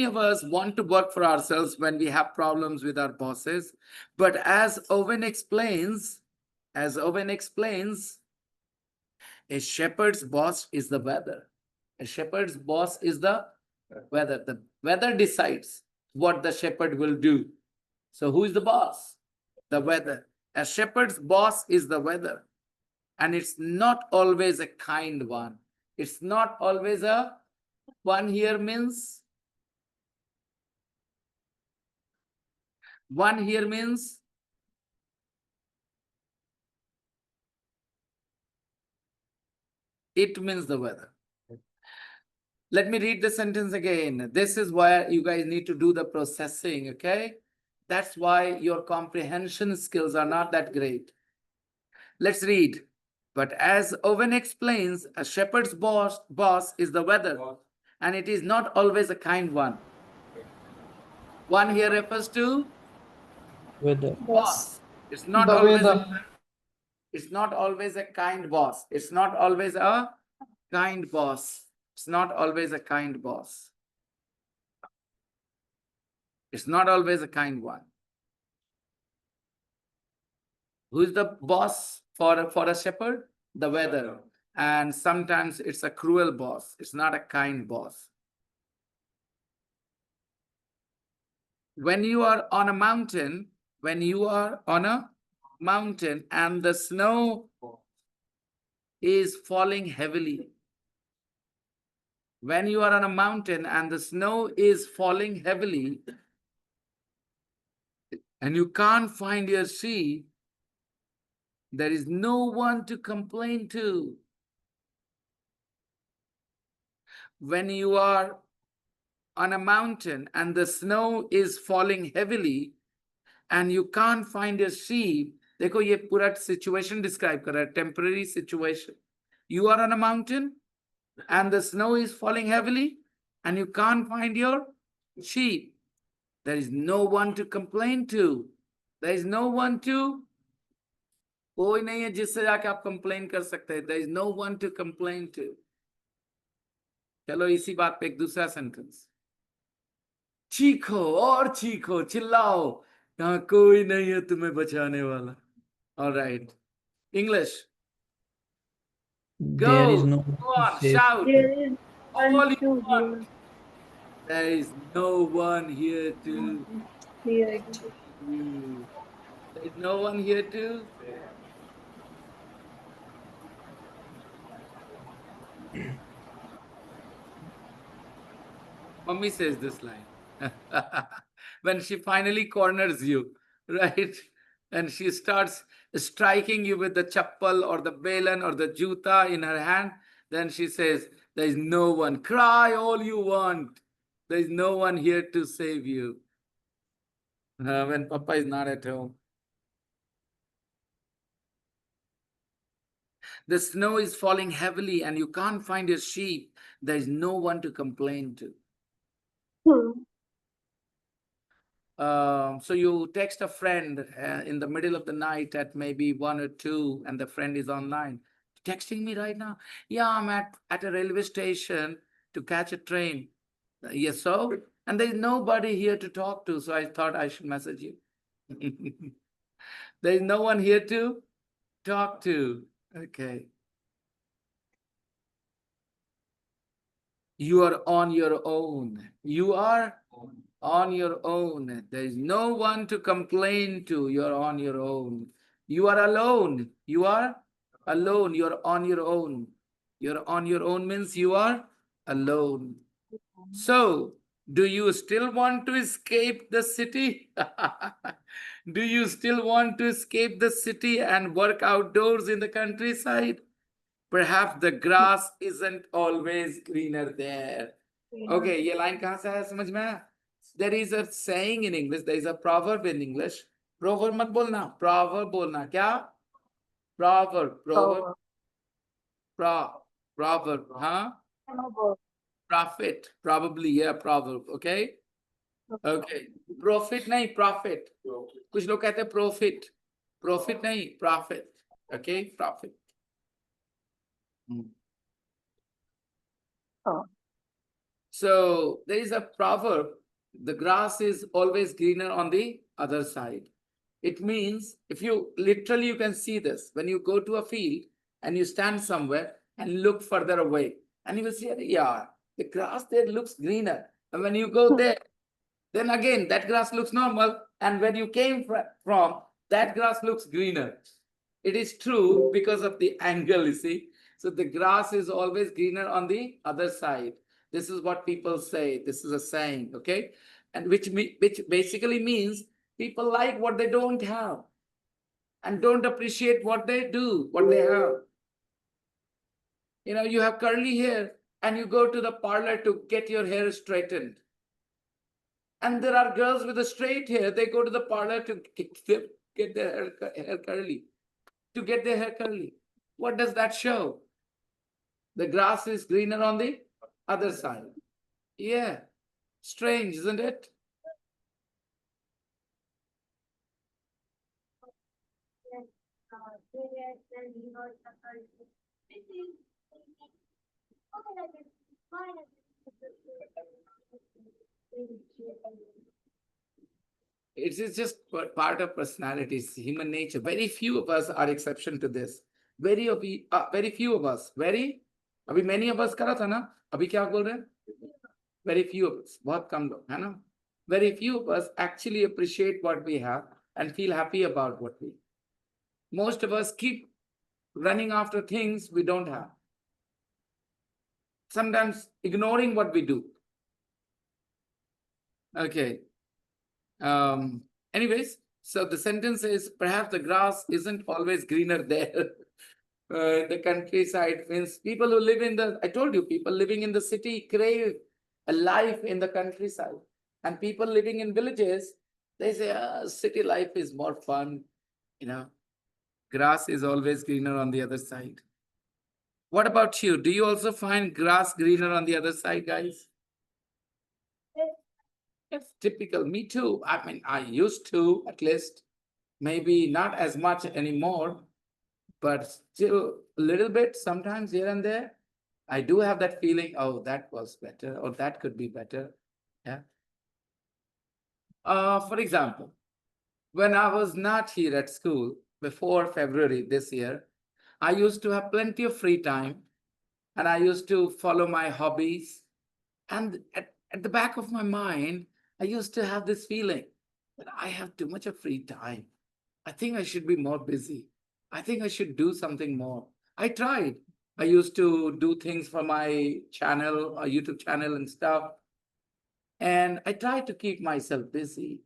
of us want to work for ourselves when we have problems with our bosses, but as Owen explains, a shepherd's boss is the weather. A shepherd's boss is the weather. The weather decides what the shepherd will do. So who is the boss? The weather. A shepherd's boss is the weather. And it's not always a kind one. It's not always a one here means it means the weather. Let me read the sentence again. This is why you guys need to do the processing, okay? That's why your comprehension skills are not that great. Let's read. But as Owen explains, a shepherd's boss is the weather, and it is not always a kind one. One here refers to Weather. boss. It's not The always weather. it's not always a kind boss. It's not always a kind boss. It's not always a kind boss. It's not always a kind one. Who is the boss for a shepherd? The weather. And sometimes it's a cruel boss. It's not a kind boss. When you are on a mountain, and the snow is falling heavily. When you are on a mountain and the snow is falling heavily, and you can't find your sheep, there is no one to complain to. When you are on a mountain and the snow is falling heavily and you can't find your sheep, देखो ये पूरा situation describe कर रहा है, temporary situation. You are on a mountain and the snow is falling heavily and you can't find your sheep. There is no one to complain to. There is no one to, कोई नहीं है जिससे जाके आप complain कर सकते हैं. There is no one to complain to. चलो इसी बात पे एक दूसरा sentence. चीखो और चीखो, चिल्लाओ, यहाँ कोई नहीं है तुम्हें बचाने वाला. All right. English. Go. There is no Go one on, to save. shout. There is All one you to want. There is no one here to. hear. There is no one here to. Mummy says this line. When she finally corners you, right? And she starts striking you with the chappal or the belan or the juta in her hand, then she says, there is no one. Cry all you want. There is no one here to save you. When Papa is not at home. The snow is falling heavily and you can't find your sheep. There is no one to complain to. So you text a friend in the middle of the night at maybe 1 or 2, and the friend is online. Texting me right now? Yeah, I'm at a railway station to catch a train. Yes, so? And there's nobody here to talk to, so I thought I should message you. There's no one here to talk to. Okay. You are on your own. You are on your own. There is no one to complain to. You're on your own. You are alone. You are alone. You're on your own. You're on your own means you are alone. So, do you still want to escape the city? Do you still want to escape the city and work outdoors in the countryside? Perhaps the grass isn't always greener there. Okay, ये line कहाँ से है समझ में आया? There is a saying in English, there is a proverb in English. Proverb मत बोलना, proverb बोलना. क्या? Proverb, proverb, proverb, हाँ? Prophet, probably, yeah, proverb, okay? Okay, profit नहीं, profit. कुछ लोग कहते हैं profit. Profit नहीं, profit. Okay, profit. So there is a proverb, the grass is always greener on the other side. It means, if you literally, you can see this, when you go to a field and you stand somewhere and look further away, and you will see, yeah, the grass there looks greener. And when you go there, then again, that grass looks normal. And when you came from, that grass looks greener. It is true because of the angle, you see. So the grass is always greener on the other side. This is what people say. This is a saying, okay? And which basically means people like what they don't have and don't appreciate what they do, what they have. You know, you have curly hair and you go to the parlor to get your hair straightened. And there are girls with a straight hair, they go to the parlor to get their hair curly, to get their hair curly. What does that show? The grass is greener on the other side. Yeah, strange, isn't it? It is just part of personality, it's human nature. Very few of us are exception to this. Very few of us. अभी many of us करा था ना? अभी क्या बोल रहे हैं? Very few of us. बहुत कम लोग है ना? Very few of us actually appreciate what we have and feel happy about what we have. Most of us keep running after things we don't have. Sometimes ignoring what we do. Okay. Anyways, so the sentence is, perhaps the grass isn't always greener there. The countryside means people who live in the, I told you, people living in the city crave a life in the countryside. And people living in villages, they say, city life is more fun. You know, grass is always greener on the other side. What about you? Do you also find grass greener on the other side, guys? It's typical. Me too. I mean, I used to, at least, maybe not as much anymore, but still a little bit, sometimes here and there. I do have that feeling, oh, that was better, or that could be better. Yeah. For example, when I was not here at school before February this year, I used to have plenty of free time and I used to follow my hobbies. And at the back of my mind, I used to have this feeling that I have too much of free time. I think I should be more busy. I think I should do something more. I tried. I used to do things for my channel, a YouTube channel and stuff. And I tried to keep myself busy.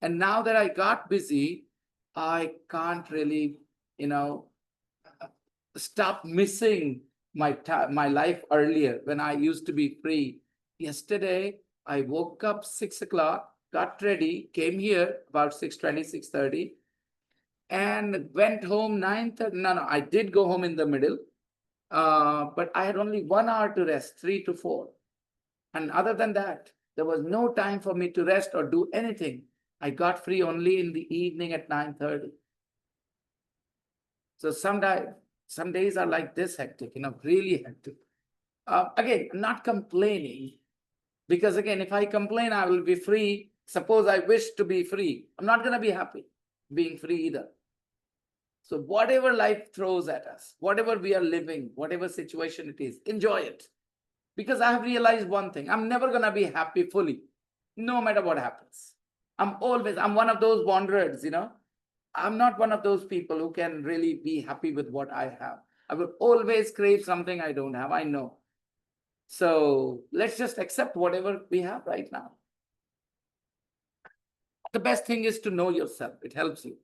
And now that I got busy, I can't really, stop missing my life earlier when I used to be free. Yesterday, I woke up 6 o'clock, got ready, came here about 6:20, 6:30. and went home 9:30. No, I did go home in the middle. But I had only 1 hour to rest, 3 to 4. And other than that, there was no time for me to rest or do anything. I got free only in the evening at 9:30. So some days are like this hectic, really hectic. Again, I'm not complaining, because again, if I complain, I will be free. Suppose I wish to be free, I'm not going to be happy being free either. So whatever life throws at us, whatever we are living, whatever situation it is, enjoy it. Because I have realized one thing, I'm never going to be happy fully, no matter what happens. I'm one of those wanderers, I'm not one of those people who can really be happy with what I have. I will always crave something I don't have, I know. So let's just accept whatever we have right now. The best thing is to know yourself. It helps you.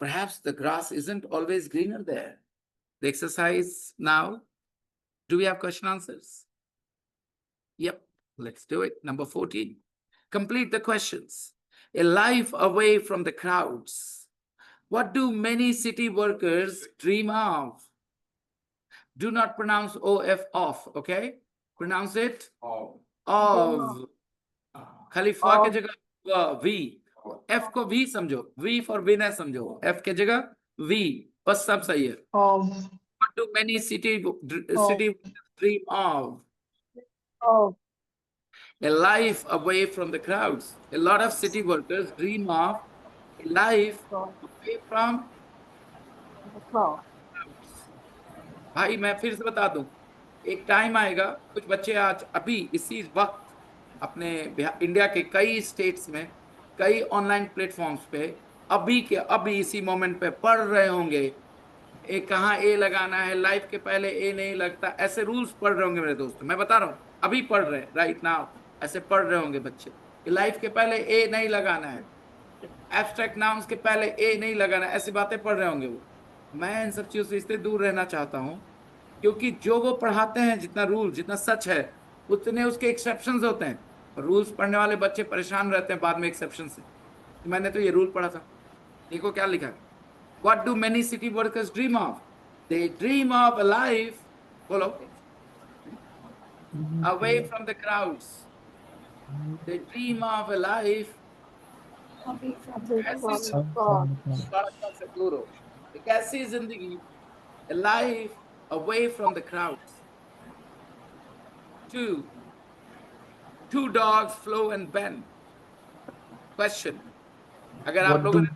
Perhaps the grass isn't always greener there. The exercise now. Do we have question answers? Yep, let's do it. Number 14. Complete the questions. A life away from the crowds. What do many city workers dream of? Do not pronounce OF off, okay? Pronounce it of. खलीफा के जगह V. F को V समझो. V for Vinay समझो. F के जगह V. बस सब सही है. What do many city dream of? A life away from the crowds. A lot of city workers dream of a life away from crowds. भाई मैं फिर से बता दूं, एक टाइम आएगा, कुछ बच्चे आज अभी इसी वक्त अपने इंडिया के कई स्टेट्स में, कई ऑनलाइन प्लेटफॉर्म्स पे अभी इसी मोमेंट पे पढ़ रहे होंगे, कहाँ ए लगाना है, लाइफ के पहले ए नहीं लगता, ऐसे रूल्स पढ़ रहे होंगे मेरे दोस्तों. मैं बता रहा हूँ, अभी पढ़ रहे हैं, राइट नाउ ऐसे पढ़ रहे होंगे बच्चे, लाइफ के पहले ए नहीं लगाना है, एब्स्ट्रैक्ट नाउन्स के पहले ए नहीं लगाना है, ऐसी बातें पढ़ रहे होंगे वो. मैं इन सब चीजों से इसलिए दूर रहना चाहता हूँ, क्योंकि जो वो पढ़ाते हैं, जितना रूल, जितना सच है, उतने उसके एक्सेप्शंस होते हैं. रूल्स पढ़ने वाले बच्चे परेशान रहते हैं बाद में एक्सेप्शन से. मैंने तो ये रूल पढ़ा था. देखो क्या लिखा है. What do many city workers dream of? They dream of a life, follow, away from the crowds. They dream of a life कैसी जिंदगी, a life away from the crowds. Two dogs, Flo and Ben. Question. अगर आप लोगों ने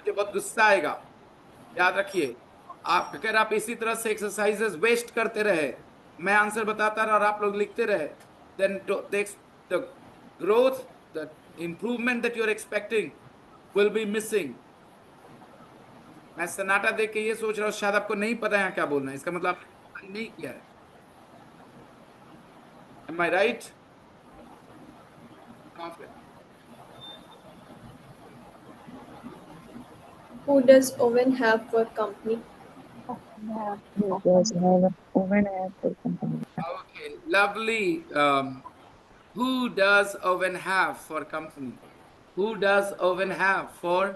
मुझे बहुत गुस्सा आएगा, याद रखिए, अगर आप इसी तरह से एक्सरसाइजेस वेस्ट करते रहे, मैं आंसर बताता रहा और आप लोग लिखते रहे, then the growth, the improvement that you're expecting will be missing. मैं सन्नाटा देख के ये सोच रहा हूँ शायद आपको नहीं पता है क्या बोलना है, इसका मतलब आपने नहीं किया है. Am I right? Who does Owen have for company? Okay, lovely. Who does Owen have for company? Who does Owen have for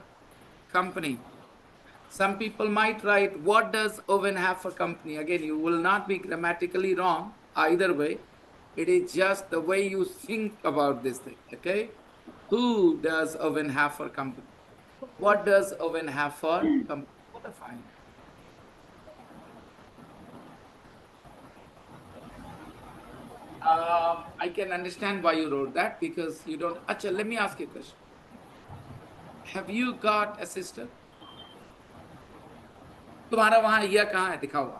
company? Some people might write, what does Owen have for company? Again, you will not be grammatically wrong either way. It is just the way you think about this thing, okay? Who does Owen have for company? What does Owen have for company? What a fine. I can understand why you wrote that, because you don't. Acha, let me ask you a question. Have you got a sister? तुम्हारा वहां या कहाँ है, दिखाओ.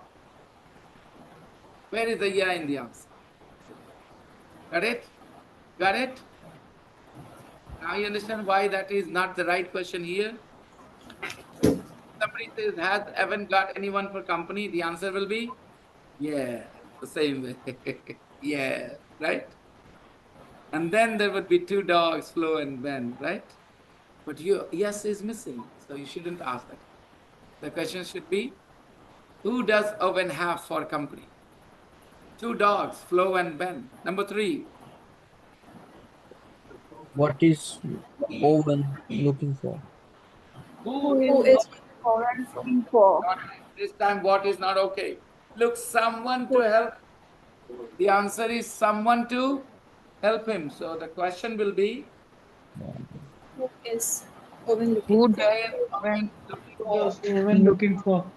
Where is the ya in the answer? Got it? Got it? Now you understand why that is not the right question here. Somebody says, has Evan got anyone for company? The answer will be, yeah, the same way. Yeah, right? And then there would be two dogs, Flo and Ben, right? But yes is missing, so you shouldn't ask that. The question should be, who does Owen have for company? Two dogs, Flo and Ben. Number 3. What is Owen looking for? Who Who Who is is Owen looking for? not this time what is not okay? Look, someone to Who, help. The answer is someone to help him. So the question will be, who is Owen looking Who for? is Owen looking for? does Owen looking for?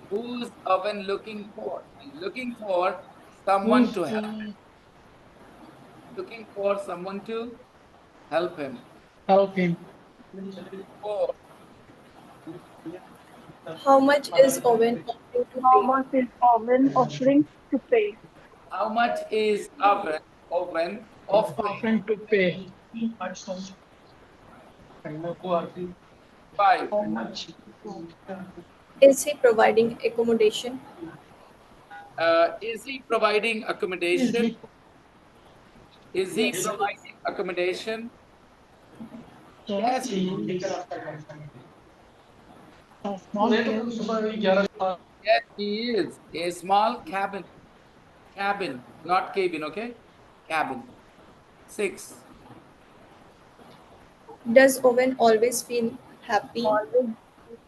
Who's Owen looking for? He's looking for someone Who's to help. Looking for someone to help him. help him? For How much is Owen offering to how pay? much is Owen offering to pay? how much is Owen offering? Offering to pay. Five. How much? Is he providing accommodation? Is he providing Is accommodation? he? Is he providing accommodation? Yes, Yes, a small cabin. yes, he is. A small cabin. Cabin, not cabin, okay? Cabin. Six. Does Owen always feel happy Always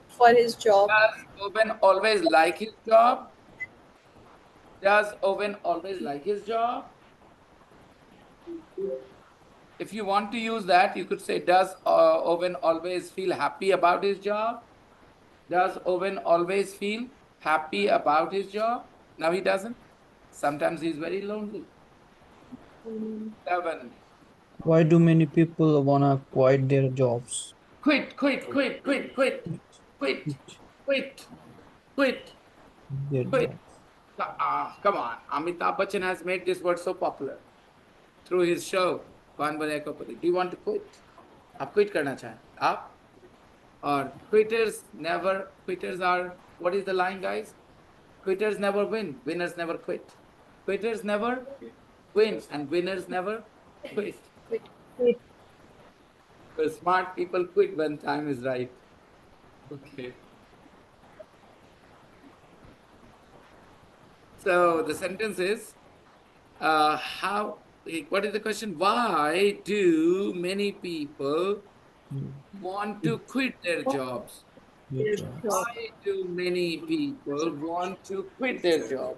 for his job? Does Owen always like his job? Does Owen always like his job? If you want to use that, you could say, does Owen always feel happy about his job? Does Owen always feel happy about his job? No, he doesn't. Sometimes he's very lonely. Seven. Why do many people wanna quit their jobs? Quit, quit, quit, quit, quit, Quit, quit, quit quit, quit, their quit. jobs. Come on. Amitabh Bachchan has made this word so popular through his show, कौन बनेगा करोड़पति. Do you want to quit? आप quit करना चाहें? आप? Or quitters are, what is the line, guys? Quitters never win, winners never quit. Quitters never win, and winners never quit. Quit. quit. The smart people quit when time is right. Okay. So the sentence is, what is the question? Why do many people want to Quit quit their jobs? their Their jobs. job. Why do many people want to quit their job?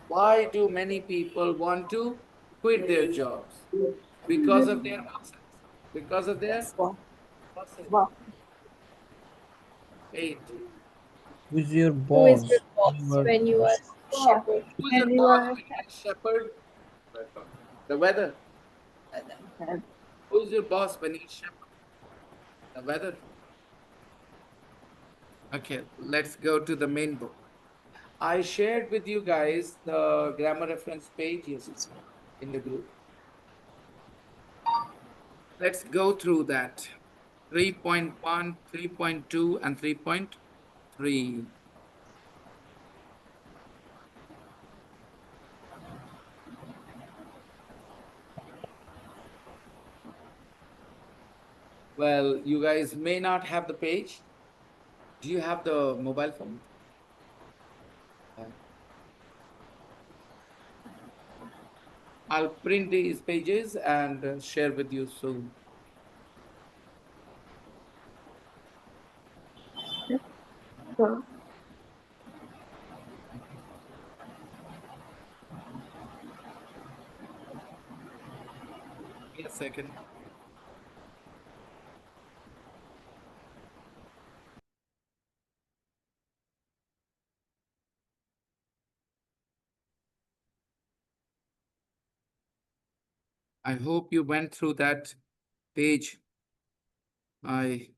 Why do many people want to quit their jobs? Because of their bosses. Because of their Wow. bosses. Wow. 8. Who's your Who is your boss? boss Your when you are a Wow. shepherd? Who's your And you boss are when you're a shepherd? The weather. a Who's your boss when you're a shepherd? The weather. Okay, let's go to the main book. I shared with you guys the grammar reference page yesterday in the group. Let's go through that. 3.1, 3.2, and 3.3. Well, you guys may not have the page. Do you have the mobile phone? I'll print these pages and share with you soon. so Give me a second. I hope you went through that page. I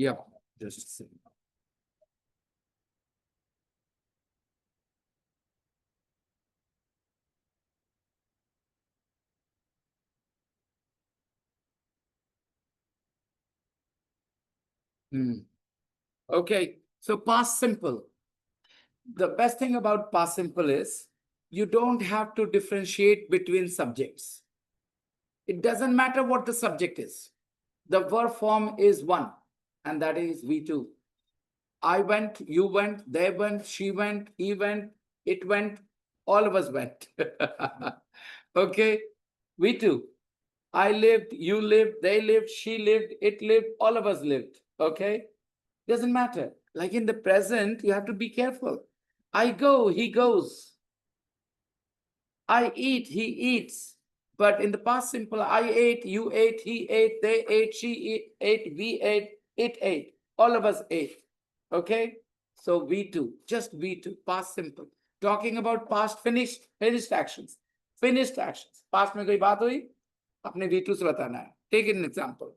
Yep, just a second. Okay, so past simple. The best thing about past simple is you don't have to differentiate between subjects. It doesn't matter what the subject is. The verb form is one, and that is we two. I went, you went, they went, she went, he went, it went, all of us went. Okay, we two. I lived, you lived, they lived, she lived, it lived, all of us lived. Okay, doesn't matter. Like in the present, you have to be careful. I go, he goes. I eat, he eats. But in the past simple, I ate, you ate, he ate, they ate, she ate, we ate, it ate. All of us ate. Okay? So we too, just we too, past simple. Talking about past finished actions. Finished actions. Past में कोई बात हुई? अपने we too से बताना है. Take an example.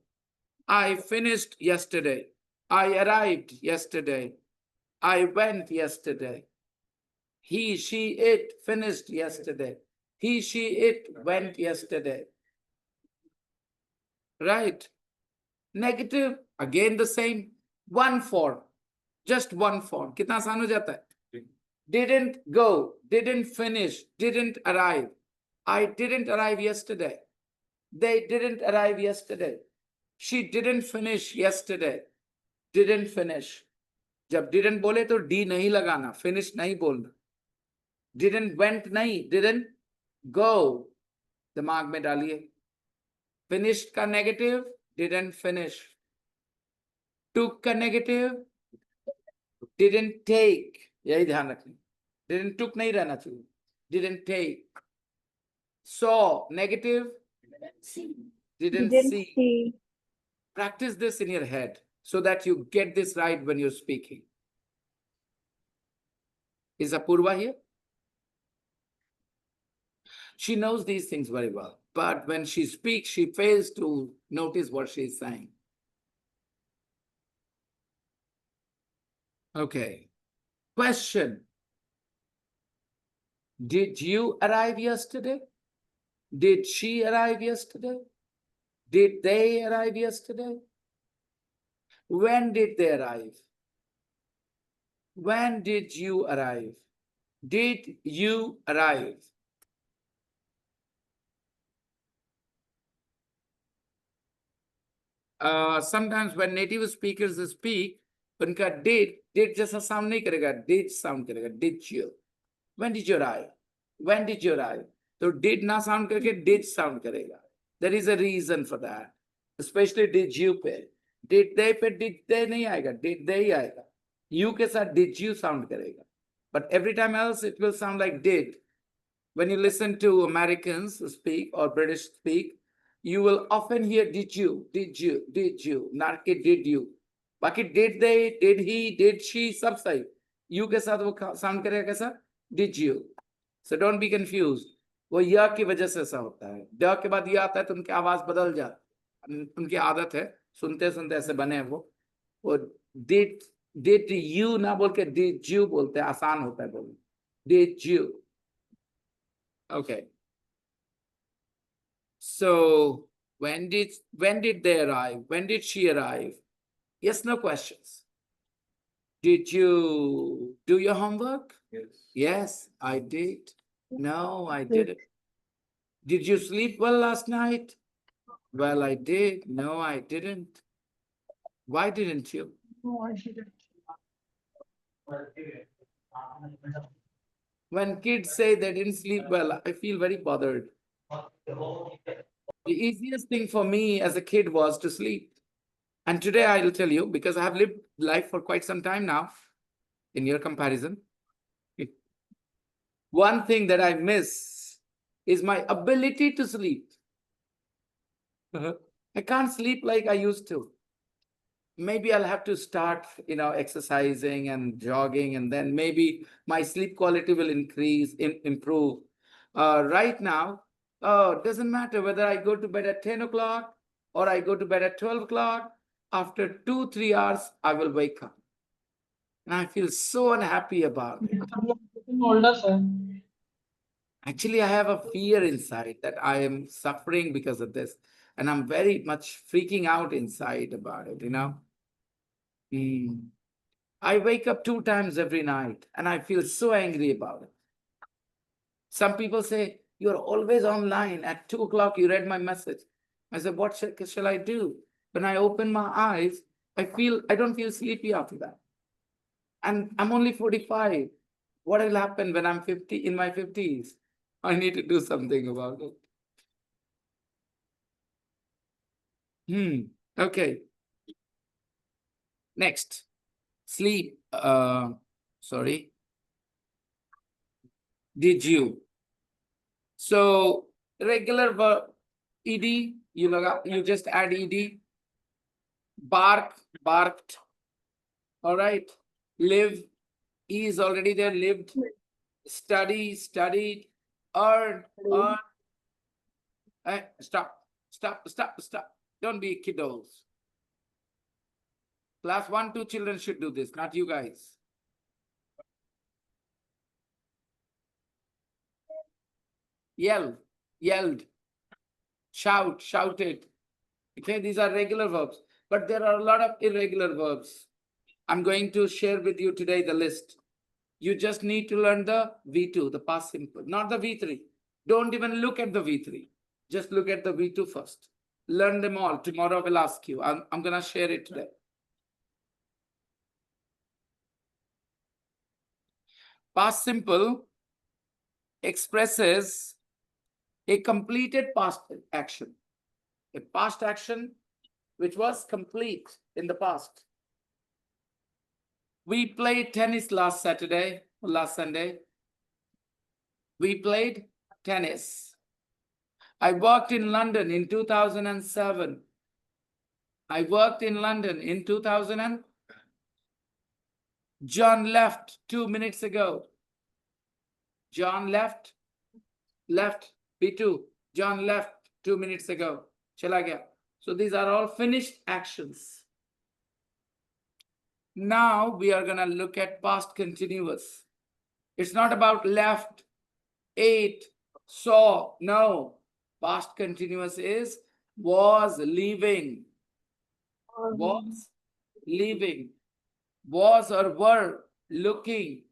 I finished yesterday. I arrived yesterday. I went yesterday. He, she, it finished yesterday. He, she, it went yesterday. Right? Negative, again the same. One form. Just one form. कितना आसान हो जाता है? Didn't go, didn't finish, didn't arrive. I didn't arrive yesterday. They didn't arrive yesterday. She didn't finish yesterday. Didn't finish. जब didn't बोले तो D नहीं लगाना, finish नहीं बोलना. Didn't went नहीं, didn't go. दिमाग में डालिए. Finished का negative, didn't finish. Took का negative, didn't take. यही ध्यान रखना. Didn't took नहीं रहना चाहिए. Didn't take. Saw negative, didn't see. see. Practice this in your head so that you get this right when you're speaking. Is Apurva here? She knows these things very well, but when she speaks, she fails to notice what she's saying. Okay. Question. Did you arrive yesterday? Did she arrive yesterday? Did they arrive yesterday? When did they arrive? When did you arrive? Did you arrive? Sometimes when native speakers speak, उनका did जैसा sound नहीं करेगा, did sound करेगा, did you. When did you arrive? When did you arrive? तो did ना sound करके did sound करेगा. There is a reason for that. Especially did you पे. Did they पे did they नहीं आएगा, did they ही आएगा. You के साथ did you sound करेगा. But every time else it will sound like did. When you listen to Americans speak or British speak, you will often hear did you, not के did you. बाकी did they, did he, did she, सब सही. You के साथ वो sound करेगा कैसा? Did you. So don't be confused. वो या की वजह से ऐसा होता है. ड के बाद या आता है तो उनकी आवाज बदल जाती है. उनकी आदत है सुनते सुनते ऐसे बने हैं वो did you ना बोल के did you बोलते हैं. आसान होता है बोलना. Did you. Okay. So when did they arrive? When did she arrive? Yes, no questions. Did you do your homework? Yes. Yes, I did. No, I didn't. Did you sleep well last night? Well, I did. No, I didn't. Why didn't you? No, I didn't. When kids say they didn't sleep well, I feel very bothered. The easiest thing for me as a kid was to sleep. And today I will tell you, because I have lived life for quite some time now, in your comparison, one thing that I miss is my ability to sleep. I can't sleep like I used to. Maybe I'll have to start, exercising and jogging, and then maybe my sleep quality will improve. Right now, it doesn't matter whether I go to bed at 10 o'clock or I go to bed at 12 o'clock. after 2-3 hours, I will wake up. And I feel so unhappy about it. Getting older, sir. Actually, I have a fear inside that I am suffering because of this. And I'm very much freaking out inside about it, you know. I wake up 2 times every night and I feel so angry about it. Some people say, you're always online. At 2 o'clock, you read my message. I said, what shall I do? When I open my eyes, I don't feel sleepy after that. And I'm only 45. What will happen when I'm 50, in my 50s? I need to do something about it. Okay. Next. Sleep. Sorry. Did you? So regular verb, ed, you just add ed. Bark, barked. All right. Live, e is already there, lived. Study, studied. Earn, earn. Stop. Don't be kiddos. Class 1, 2 children should do this, not you guys. Yell, yelled. Shout, shouted. Okay, these are regular verbs, but there are a lot of irregular verbs. I'm going to share with you today the list. You just need to learn the V2, the past simple, not the V3. Don't even look at the V3. Just look at the V2 first. Learn them all. Tomorrow I will ask you. I'm going to share it today. Past simple expresses a completed past action. A past action which was complete in the past. We played tennis last Sunday. We played tennis. I worked in London in 2007. I worked in London in 2000. John left 2 minutes ago. John left B2. John left 2 minutes ago. Chala gaya. So these are all finished actions. Now we are going to look at past continuous. It's not about left, ate, saw. No. Past continuous is was leaving. Was leaving. Was or were looking.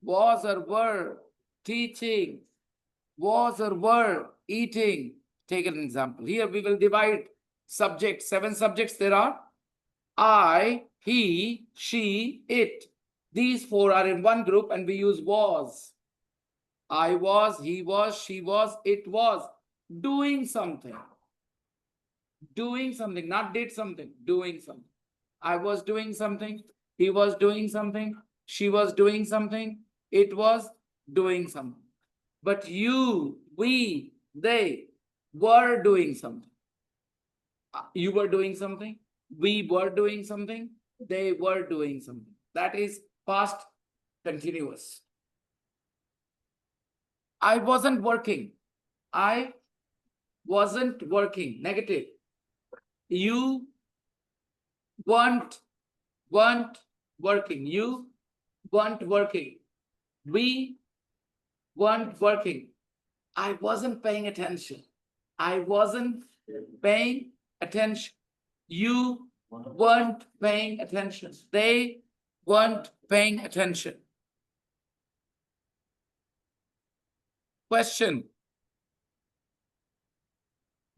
Was or were teaching. Was or were eating. Take an example. Here we will divide subjects. 7 subjects there are. I, he, she, it. These 4 are in one group and we use was. I was, he was, she was, it was. Doing something. Doing something, not did something. Doing something. I was doing something. He was doing something. She was doing something. It was doing something. But you, we, they were doing something. You were doing something. We were doing something. They were doing something. That is past continuous. I wasn't working. I wasn't working. Negative. You weren't working. You weren't working. We weren't working. I wasn't paying attention. I wasn't paying attention. You weren't paying attention. They weren't paying attention. Question.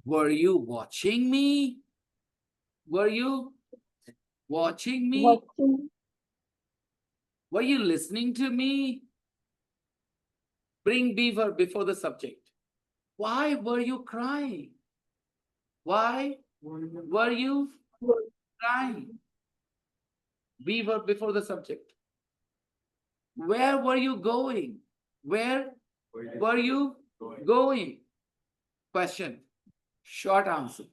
Were you watching me? Were you watching me? Watching. Were you listening to me? Bring beaver before the subject. Why were you crying? Why were you crying? Beaver before the subject. Where were you going? Where were you going? Question. Short answer.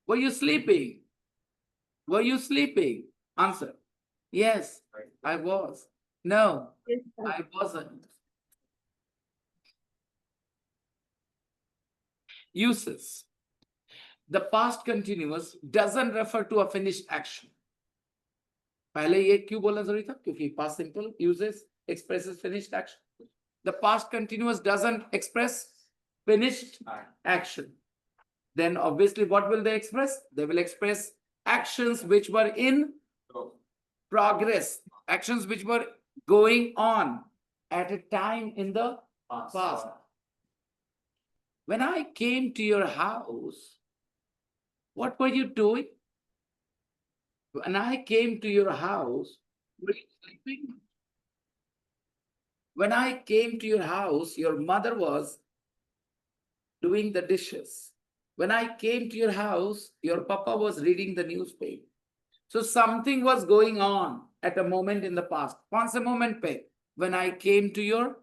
Were you sleeping? Were you sleeping? Answer. Yes, I was. No, Yes, I wasn't. Uses. the past continuous doesn't refer to a finished action. पहले ये क्यों बोलना जरूरी था? क्योंकि past simple uses expresses finished action. The past continuous doesn't express finished action. Then obviously what will they express? They will express actions which were in progress, actions which were going on at a time in the past. When I came to your house, what were you doing? When I came to your house, were you sleeping? When I came to your house, your mother was doing the dishes. When I came to your house, your papa was reading the newspaper. So something was going on at a moment in the past. कौन से moment पे? When I came to your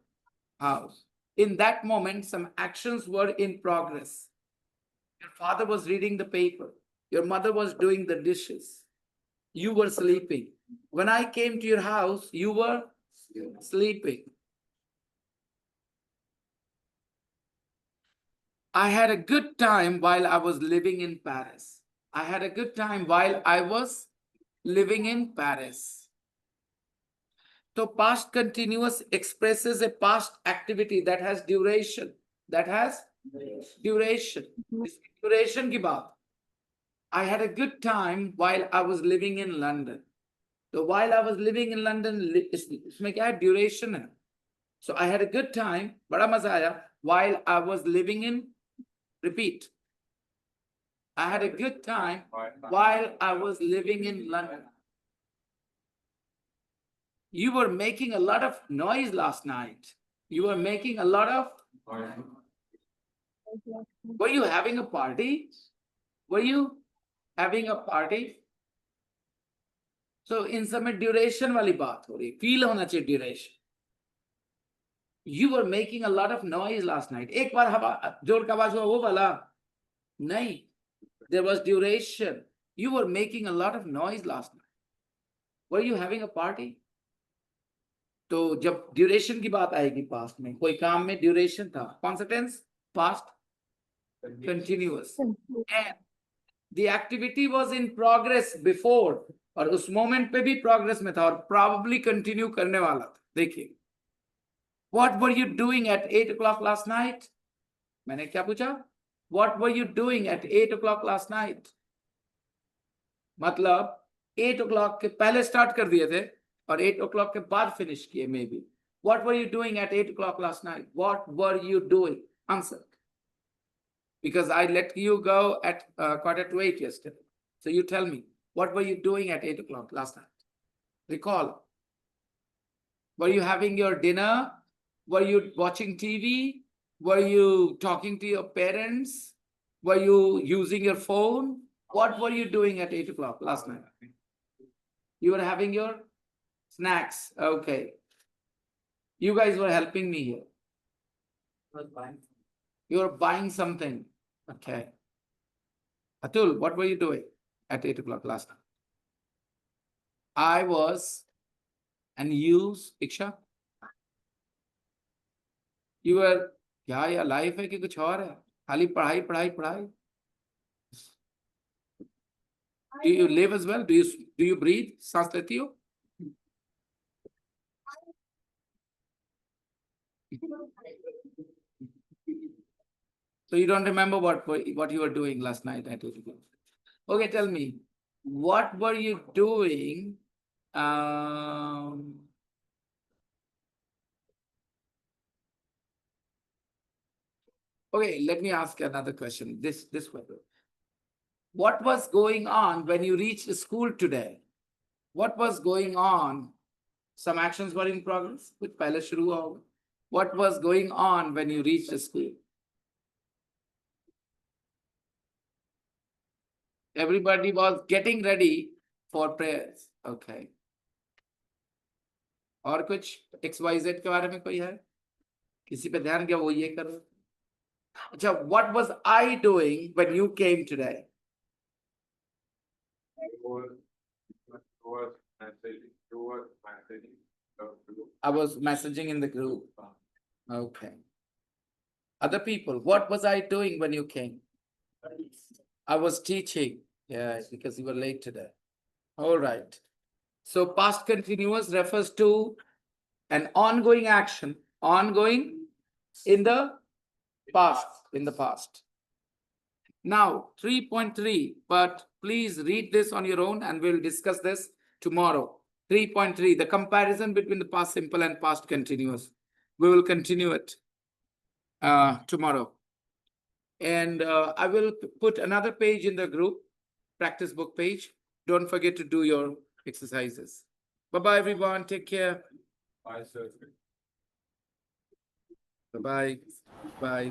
house. In that moment, some actions were in progress. Your father was reading the paper. Your mother was doing the dishes. You were sleeping. When I came to your house, you were sleeping. I had a good time while I was living in Paris. I had a good time while I was living in Paris. So past continuous expresses a past activity that has duration. That has duration. Duration की बात. I had a good time while I was living in London. So while I was living in London, इसमें क्या है? Duration है. So I had a good time, बड़ा मजा आया, while I was living in, repeat. I had a good time while I was living in London. You were making a lot of noise last night. You were making a lot of. Were you having a party? Were you having a party? So in some duration वाली बात हो रही, feel होना चाहिए duration. You were making a lot of noise last night. एक बार हवा जोर का आवाज हुआ वो वाला नहीं. There was duration. You were making a lot of noise last night. Were you having a party? तो जब ड्यूरेशन की बात आएगी पास्ट में, कोई काम में ड्यूरेशन था, कौन सा tense? Past continuous. And the activity was in progress before, और उस मोमेंट पे भी प्रोग्रेस में था और प्रोबेबली कंटिन्यू करने वाला था. देखिए, what were you doing at 8 o'clock last night? मैंने क्या पूछा? What were you doing at 8 o'clock last night? मतलब 8 o'clock के पहले स्टार्ट कर दिए थे और 8 o'clock के बाद फिनिश किए may be. What were you doing at 8 o'clock last night? What were you doing? Answer. Because I let you go at 7:45 yesterday. So you tell me, what were you doing at 8 o'clock last night? Recall. Were you having your dinner? Were you watching TV? Were you talking to your parents? Were you using your phone? What were you doing at 8 o'clock last night? You were having your snacks. Okay. You guys were helping me here. You were buying something. Okay. Atul, what were you doing at 8 o'clock last night? I was, and you, Iksha? You were, क्या या life है कि कुछ और है? खाली पढ़ाई पढ़ाई पढ़ाई. Do you live as well? Do you breathe? सांस लेती हो? So you don't remember what you were doing last night at 8 o'clock. Okay, tell me, what were you doing? Okay, let me ask another question. This way. What was going on when you reached school today? What was going on? Some actions were in progress. कुछ पहले शुरू हुआ होगा. What was going on when you reached school? Everybody was getting ready for prayers. Okay. और कुछ XYZ के बारे में कोई है? किसी पे ध्यान क्या वो ये करो? अच्छा, what was I doing when you came today? I was messaging in the group. Okay. Other people, what was I doing when you came? I was teaching. Yeah, because you were late today. All right. So past continuous refers to an ongoing action, ongoing in the past, Now, 3.3, but please read this on your own and we'll discuss this tomorrow. 3.3, the comparison between the past simple and past continuous. We will continue it tomorrow. And I will put another page in the group, practice book page. Don't forget to do your exercises. Bye-bye, everyone. Take care. Bye, sir. Bye-bye. Bye.